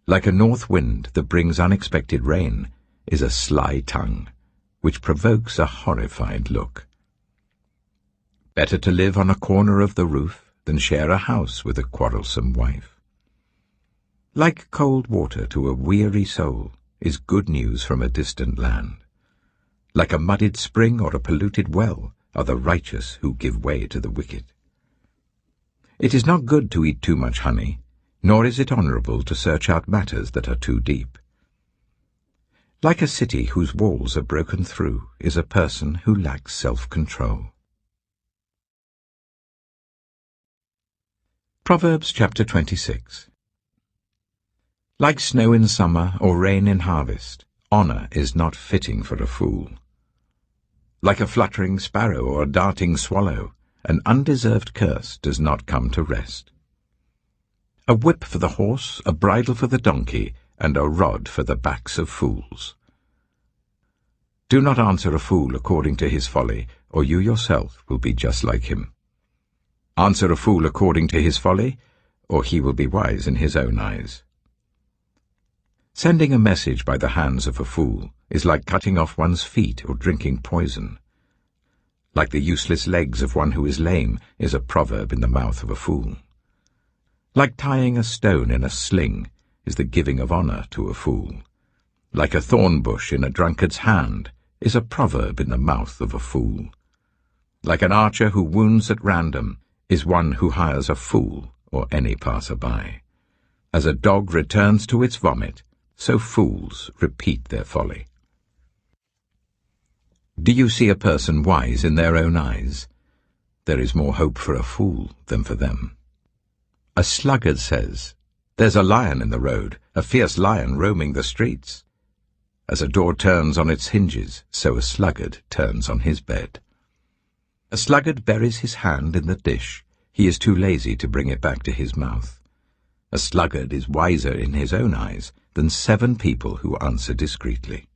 S1: Like a north wind that brings unexpected rain is a sly tongue, which provokes a horrified look. Better to live on a corner of the roof than share a house with a quarrelsome wife. Like cold water to a weary soul is good news from a distant land. Like a muddied spring or a polluted well are the righteous who give way to the wicked. It is not good to eat too much honey, nor is it honorable to search out matters that are too deep. Like a city whose walls are broken through is a person who lacks self-control. Proverbs chapter 26. Like snow in summer or rain in harvest, honor is not fitting for a fool. Like a fluttering sparrow or a darting swallow, an undeserved curse does not come to rest. A whip for the horse, a bridle for the donkey, and a rod for the backs of fools. Do not answer a fool according to his folly, or you yourself will be just like him. Answer a fool according to his folly, or he will be wise in his own eyes. Sending a message by the hands of a fool is like cutting off one's feet or drinking poison. Like the useless legs of one who is lame is a proverb in the mouth of a fool. Like tying a stone in a sling is the giving of honor to a fool. Like a thorn bush in a drunkard's hand is a proverb in the mouth of a fool. Like an archer who wounds at random is one who hires a fool or any passer-by. As a dog returns to its vomit, so fools repeat their folly. Do you see a person wise in their own eyes? There is more hope for a fool than for them. A sluggard says, "There's a lion in the road, a fierce lion roaming the streets." As a door turns on its hinges, so a sluggard turns on his bed. A sluggard buries his hand in the dish. He is too lazy to bring it back to his mouth. A sluggard is wiser in his own eyes than 7 people who answer discreetly.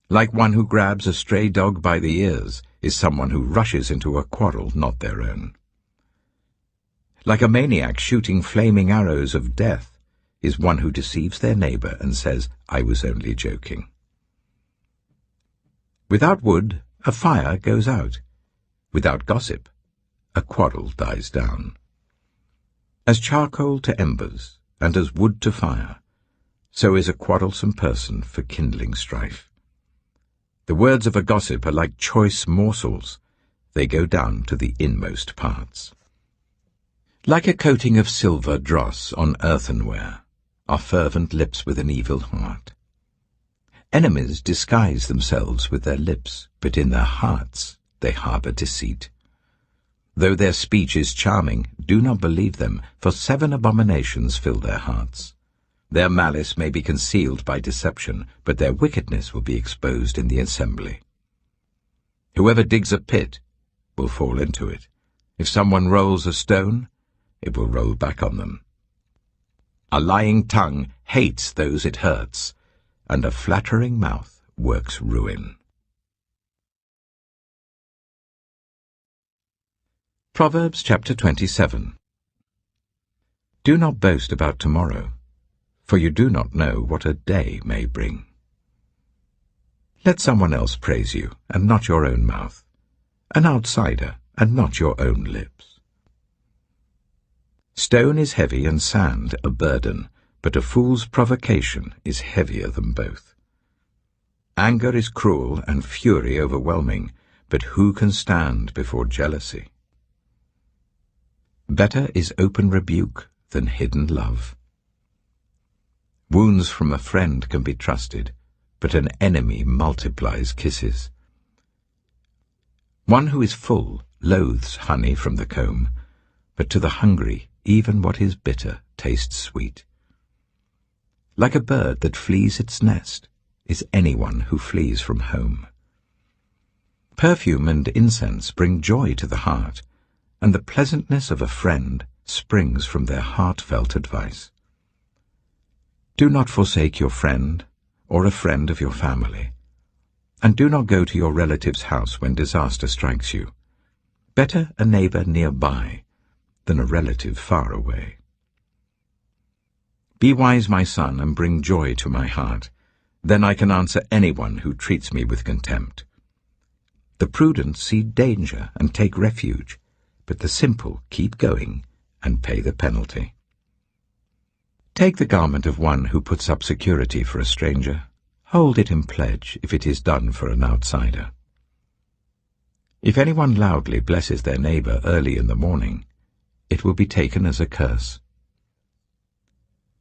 S1: Like one who grabs a stray dog by the ears is someone who rushes into a quarrel not their own. Like a maniac shooting flaming arrows of death is one who deceives their neighbor and says, "I was only joking." Without wood, a fire goes out. Without gossip, a quarrel dies down. As charcoal to embers, and as wood to fire, so is a quarrelsome person for kindling strife. The words of a gossip are like choice morsels. They go down to the inmost parts. Like a coating of silver dross on earthenware are fervent lips with an evil heart. Enemies disguise themselves with their lips, but in their hearts they harbor deceit. Though their speech is charming, do not believe them, for 7 abominations fill their hearts. Their malice may be concealed by deception, but their wickedness will be exposed in the assembly. Whoever digs a pit will fall into it. If someone rolls a stone, it will roll back on them. A lying tongue hates those it hurts, and a flattering mouth works ruin. Proverbs chapter 27. Do not boast about tomorrow, for you do not know what a day may bring. Let someone else praise you, and not your own mouth, an outsider, and not your own lips. Stone is heavy and sand a burden, but a fool's provocation is heavier than both. Anger is cruel and fury overwhelming, but who can stand before jealousy? Better is open rebuke than hidden love. Wounds from a friend can be trusted, but an enemy multiplies kisses. One who is full loathes honey from the comb, but to the hungry even what is bitter tastes sweet. Like a bird that flees its nest is anyone who flees from home. Perfume and incense bring joy to the heart, and the pleasantness of a friend springs from their heartfelt advice. Do not forsake your friend or a friend of your family, and do not go to your relative's house when disaster strikes you. Better a neighbor nearby than a relative far away. Be wise, my son, and bring joy to my heart. Then I can answer anyone who treats me with contempt. The prudent see danger and take refuge, but the simple keep going and pay the penalty. Take the garment of one who puts up security for a stranger. Hold it in pledge if it is done for an outsider. If anyone loudly blesses their neighbor early in the morning, it will be taken as a curse.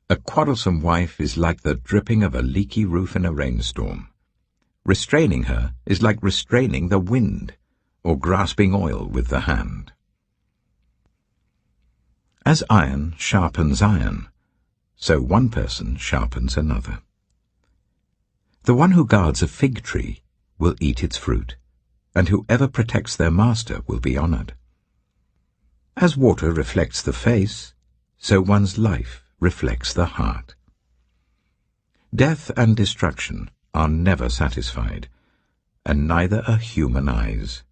S1: A quarrelsome wife is like the dripping of a leaky roof in a rainstorm. Restraining her is like restraining the wind, or grasping oil with the hand. As iron sharpens iron, so one person sharpens another. The one who guards a fig tree will eat its fruit, and whoever protects their master will be honored. As water reflects the face, so one's life reflects the heart. Death and destruction are never satisfied, and neither are human eyes.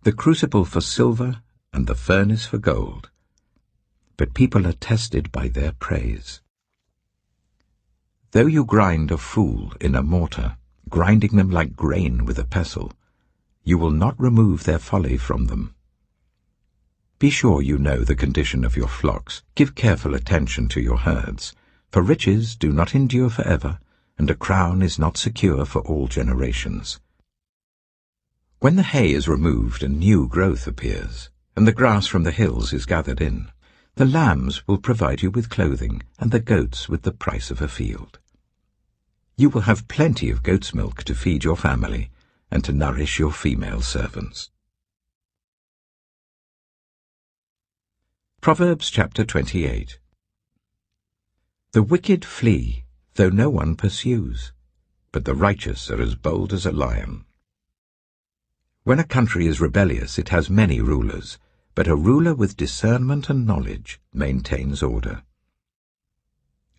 S1: The crucible for silver and the furnace for gold, but people are tested by their praise. Though you grind a fool in a mortar, grinding them like grain with a pestle, you will not remove their folly from them. Be sure you know the condition of your flocks. Give careful attention to your herds, for riches do not endure forever, and a crown is not secure for all generations. When the hay is removed and new growth appears, and the grass from the hills is gathered in, the lambs will provide you with clothing, and the goats with the price of a field. You will have plenty of goat's milk to feed your family, and to nourish your female servants. Proverbs chapter 28. The wicked flee, though no one pursues, but the righteous are as bold as a lion. When a country is rebellious, it has many rulers, but a ruler with discernment and knowledge maintains order.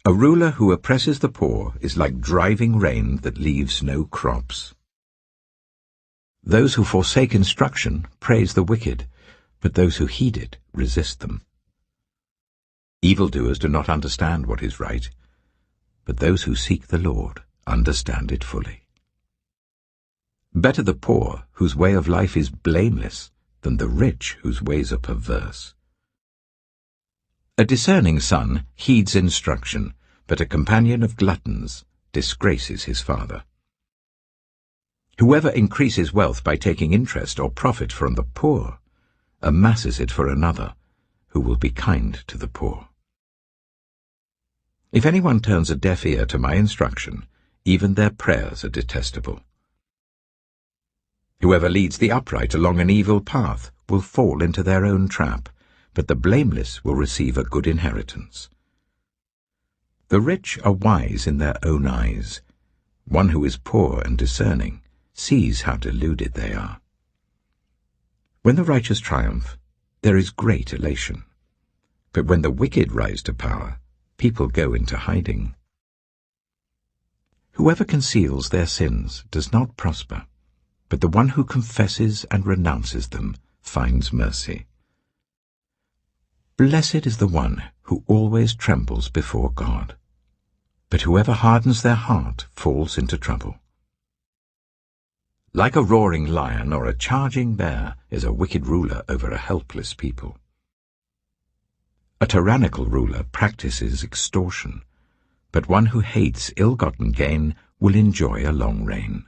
S1: A ruler who oppresses the poor is like driving rain that leaves no crops. Those who forsake instruction praise the wicked, but those who heed it resist them. Evildoers do not understand what is right, but those who seek the Lord understand it fully. Better the poor, whose way of life is blameless, than the rich, whose ways are perverse. A discerning son heeds instruction, but a companion of gluttons disgraces his father. Whoever increases wealth by taking interest or profit from the poor amasses it for another, who will be kind to the poor. If anyone turns a deaf ear to my instruction, even their prayers are detestable. Whoever leads the upright along an evil path will fall into their own trap, but the blameless will receive a good inheritance. The rich are wise in their own eyes. One who is poor and discerning sees how deluded they are. When the righteous triumph, there is great elation. But when the wicked rise to power, people go into hiding. Whoever conceals their sins does not prosper, but the one who confesses and renounces them finds mercy. Blessed is the one who always trembles before God, but whoever hardens their heart falls into trouble. Like a roaring lion or a charging bear is a wicked ruler over a helpless people. A tyrannical ruler practices extortion, but one who hates ill-gotten gain will enjoy a long reign.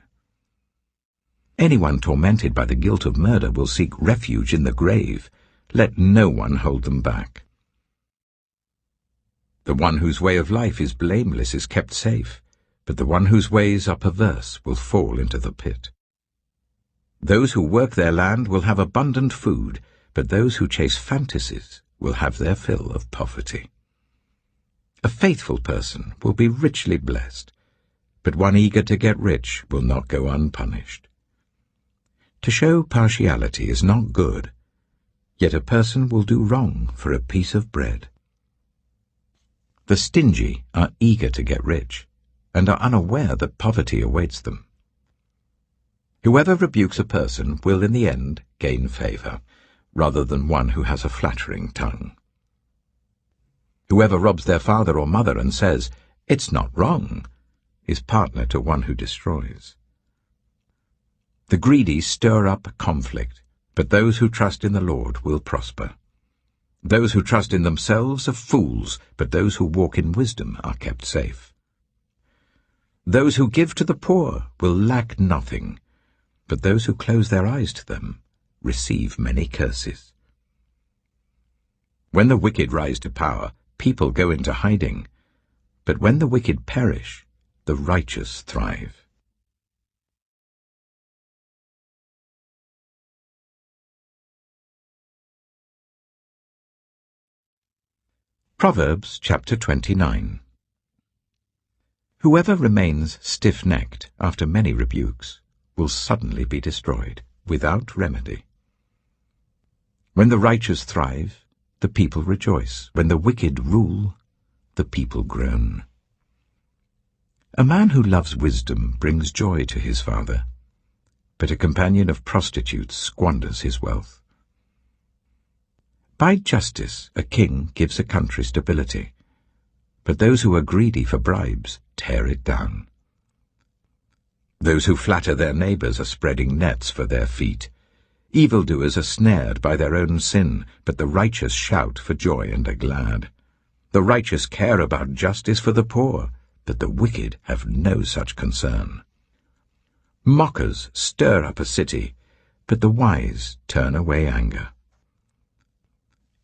S1: Anyone tormented by the guilt of murder will seek refuge in the grave. Let no one hold them back. The one whose way of life is blameless is kept safe, but the one whose ways are perverse will fall into the pit. Those who work their land will have abundant food, but those who chase fantasies will have their fill of poverty. A faithful person will be richly blessed, but one eager to get rich will not go unpunished. To show partiality is not good, yet a person will do wrong for a piece of bread. The stingy are eager to get rich, and are unaware that poverty awaits them. Whoever rebukes a person will in the end gain favor, rather than one who has a flattering tongue. Whoever robs their father or mother and says, "It's not wrong," is partner to one who destroys. The greedy stir up conflict, but those who trust in the Lord will prosper. Those who trust in themselves are fools, but those who walk in wisdom are kept safe. Those who give to the poor will lack nothing, but those who close their eyes to them receive many curses. When the wicked rise to power, people go into hiding, but when the wicked perish, the righteous thrive. Proverbs chapter 29. Whoever remains stiff-necked after many rebukes will suddenly be destroyed without remedy. When the righteous thrive, the people rejoice. When the wicked rule, the people groan. A man who loves wisdom brings joy to his father, but a companion of prostitutes squanders his wealth. By justice a king gives a country stability, but those who are greedy for bribes tear it down. Those who flatter their neighbors are spreading nets for their feet. Evildoers are snared by their own sin, but the righteous shout for joy and are glad. The righteous care about justice for the poor, but the wicked have no such concern. Mockers stir up a city, but the wise turn away anger.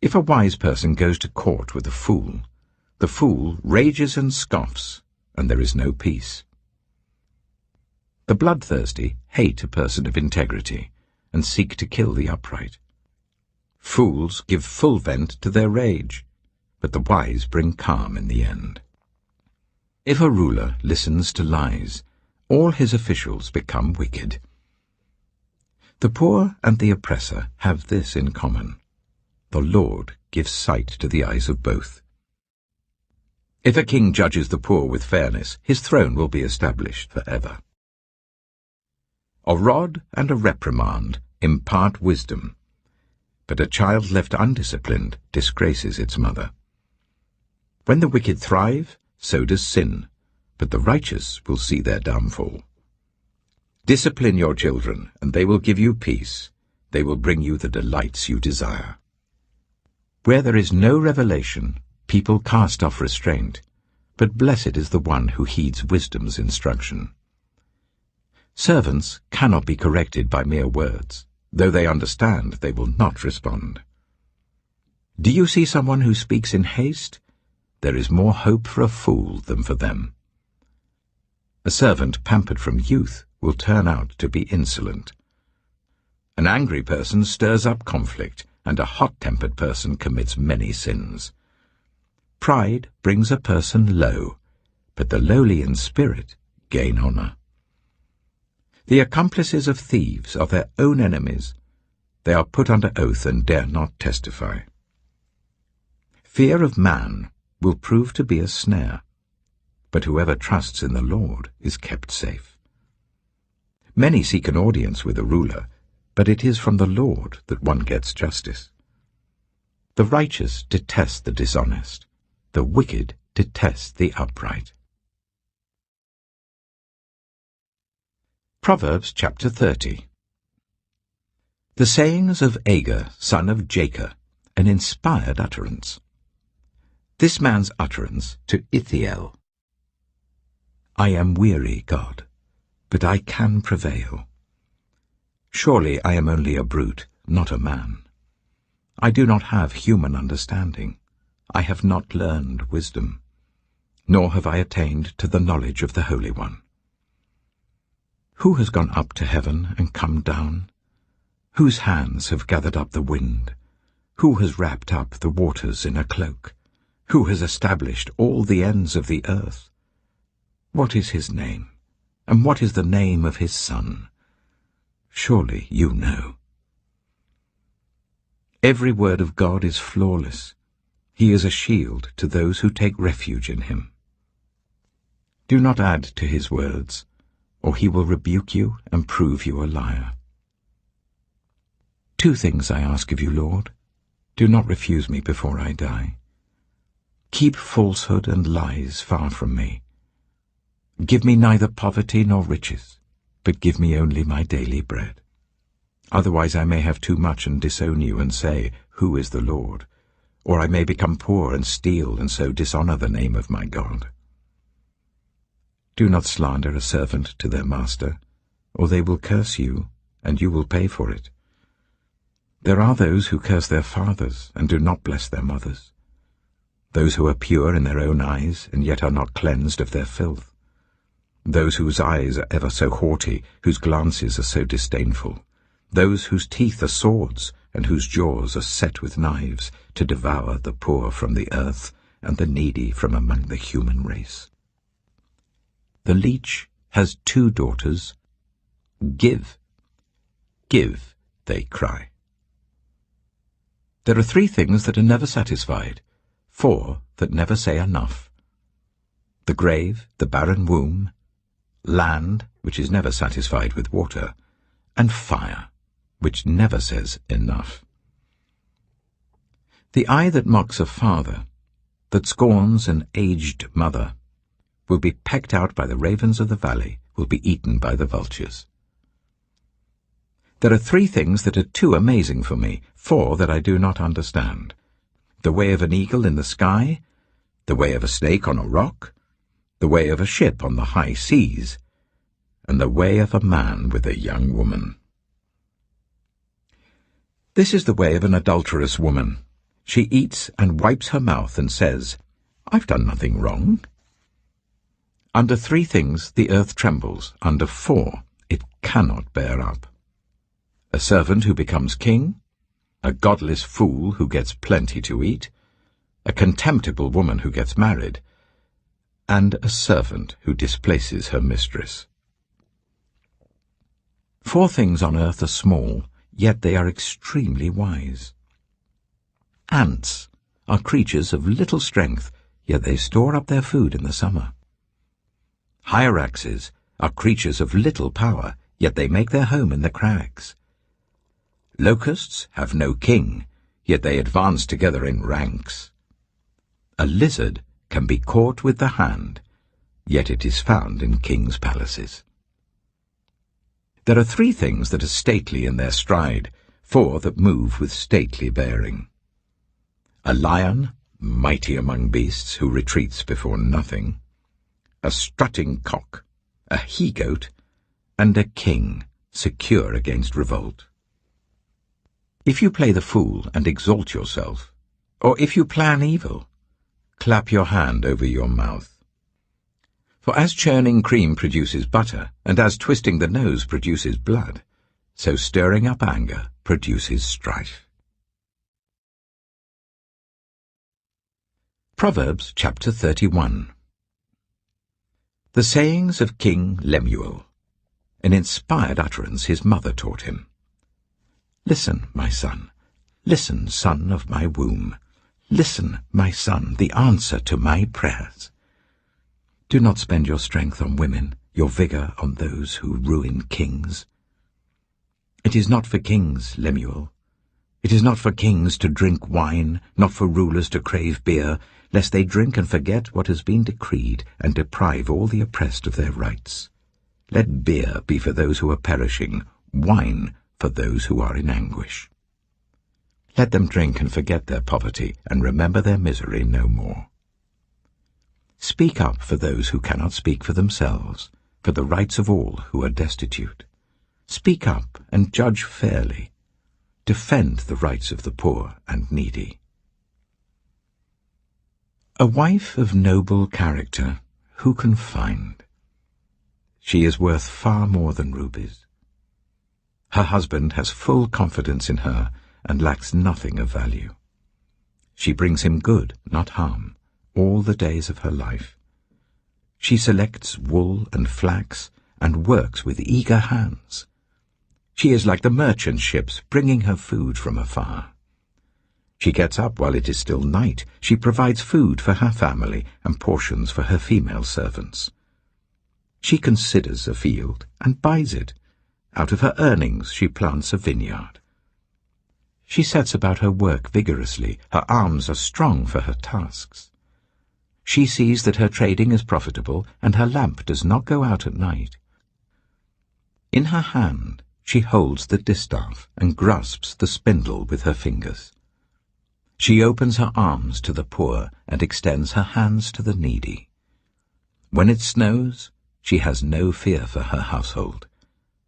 S1: If a wise person goes to court with a fool, the fool rages and scoffs, and there is no peace. The bloodthirsty hate a person of integrity and seek to kill the upright. Fools give full vent to their rage, but the wise bring calm in the end. If a ruler listens to lies, all his officials become wicked. The poor and the oppressor have this in common: the Lord gives sight to the eyes of both. If a king judges the poor with fairness, his throne will be established forever. A rod and a reprimand impart wisdom, but a child left undisciplined disgraces its mother. When the wicked thrive, so does sin, but the righteous will see their downfall. Discipline your children, and they will give you peace. They will bring you the delights you desire. Where there is no revelation, people cast off restraint, but blessed is the one who heeds wisdom's instruction. Servants cannot be corrected by mere words. Though they understand, they will not respond. Do you see someone who speaks in haste? There is more hope for a fool than for them. A servant pampered from youth will turn out to be insolent. An angry person stirs up conflict, and a hot-tempered person commits many sins. Pride brings a person low, but the lowly in spirit gain honor. The accomplices of thieves are their own enemies. They are put under oath and dare not testify. Fear of man will prove to be a snare, but whoever trusts in the Lord is kept safe. Many seek an audience with a ruler, but it is from the Lord that one gets justice. The righteous detest the dishonest. The wicked detest the upright. Proverbs chapter 30. The sayings of Agur, son of Jacob, an inspired utterance. This man's utterance to Ithiel. I am weary, God, but I can prevail. Surely I am only a brute, not a man. I do not have human understanding. I have not learned wisdom, nor have I attained to the knowledge of the Holy One. Who has gone up to heaven and come down? Whose hands have gathered up the wind? Who has wrapped up the waters in a cloak? Who has established all the ends of the earth? What is his name, and what is the name of his son? Surely you know. Every word of God is flawless. He is a shield to those who take refuge in him. Do not add to his words, or he will rebuke you and prove you a liar. 2 things I ask of you, Lord. Do not refuse me before I die. Keep falsehood and lies far from me. Give me neither poverty nor riches, but give me only my daily bread. Otherwise I may have too much and disown you and say, Who is the Lord? Or I may become poor and steal and so dishonor the name of my God. Do not slander a servant to their master, or they will curse you, and you will pay for it. There are those who curse their fathers and do not bless their mothers, those who are pure in their own eyes and yet are not cleansed of their filth, those whose eyes are ever so haughty, whose glances are so disdainful, those whose teeth are swords and whose jaws are set with knives, to devour the poor from the earth and the needy from among the human race. The leech has 2 daughters. Give, give, they cry. There are 3 things that are never satisfied, 4 that never say enough. The grave, the barren womb, land, which is never satisfied with water, and fire, which never says enough. The eye that mocks a father, that scorns an aged mother, will be pecked out by the ravens of the valley, will be eaten by the vultures. There are 3 things that are too amazing for me, 4 that I do not understand. The way of an eagle in the sky, the way of a snake on a rock, the way of a ship on the high seas, and the way of a man with a young woman. This is the way of an adulterous woman. She eats and wipes her mouth and says, I've done nothing wrong. Under 3 things the earth trembles, under 4 it cannot bear up. A servant who becomes king, a godless fool who gets plenty to eat, a contemptible woman who gets married, and a servant who displaces her mistress. 4 things on earth are small, yet they are extremely wise. Ants are creatures of little strength, yet they store up their food in the summer. Hyraxes are creatures of little power, yet they make their home in the crags. Locusts have no king, yet they advance together in ranks. A lizard can be caught with the hand, yet it is found in kings' palaces. There are 3 things that are stately in their stride, 4 that move with stately bearing. A lion, mighty among beasts, who retreats before nothing, a strutting cock, a he-goat, and a king, secure against revolt. If you play the fool and exalt yourself, or if you plan evil, clap your hand over your mouth. For as churning cream produces butter, and as twisting the nose produces blood, so stirring up anger produces strife. Proverbs chapter 31. The sayings of King Lemuel. An inspired utterance his mother taught him. Listen, my son. Listen, son of my womb. Listen, my son, the answer to my prayers. Do not spend your strength on women, your vigor on those who ruin kings. It is not for kings, Lemuel. It is not for kings to drink wine, not for rulers to crave beer, lest they drink and forget what has been decreed, and deprive all the oppressed of their rights. Let beer be for those who are perishing, wine for those who are in anguish. Let them drink and forget their poverty, and remember their misery no more. Speak up for those who cannot speak for themselves, for the rights of all who are destitute. Speak up and judge fairly. Defend the rights of the poor and needy. A wife of noble character, who can find? She is worth far more than rubies. Her husband has full confidence in her and lacks nothing of value. She brings him good, not harm, all the days of her life. She selects wool and flax and works with eager hands. She is like the merchant ships bringing her food from afar. She gets up while it is still night. She provides food for her family and portions for her female servants. She considers a field and buys it. Out of her earnings she plants a vineyard. She sets about her work vigorously. Her arms are strong for her tasks. She sees that her trading is profitable, and her lamp does not go out at night. In her hand she holds the distaff and grasps the spindle with her fingers. She opens her arms to the poor and extends her hands to the needy. When it snows, she has no fear for her household,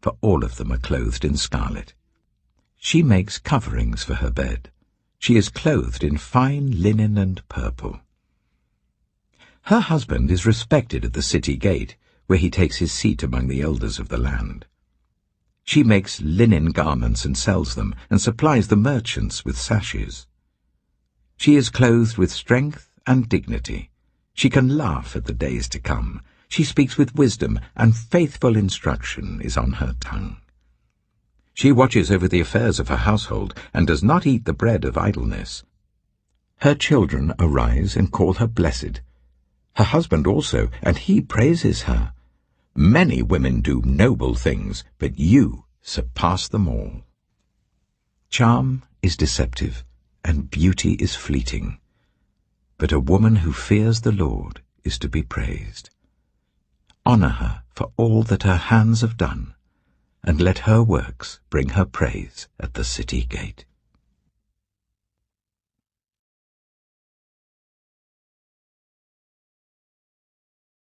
S1: for all of them are clothed in scarlet. She makes coverings for her bed. She is clothed in fine linen and purple. Her husband is respected at the city gate, where he takes his seat among the elders of the land. She makes linen garments and sells them, and supplies the merchants with sashes. She is clothed with strength and dignity. She can laugh at the days to come. She speaks with wisdom, and faithful instruction is on her tongue. She watches over the affairs of her household, and does not eat the bread of idleness. Her children arise and call her blessed. Her husband also, and he praises her. Many women do noble things, but you surpass them all. Charm is deceptive, and beauty is fleeting. But a woman who fears the Lord is to be praised. Honor her for all that her hands have done, and let her works bring her praise at the city gate.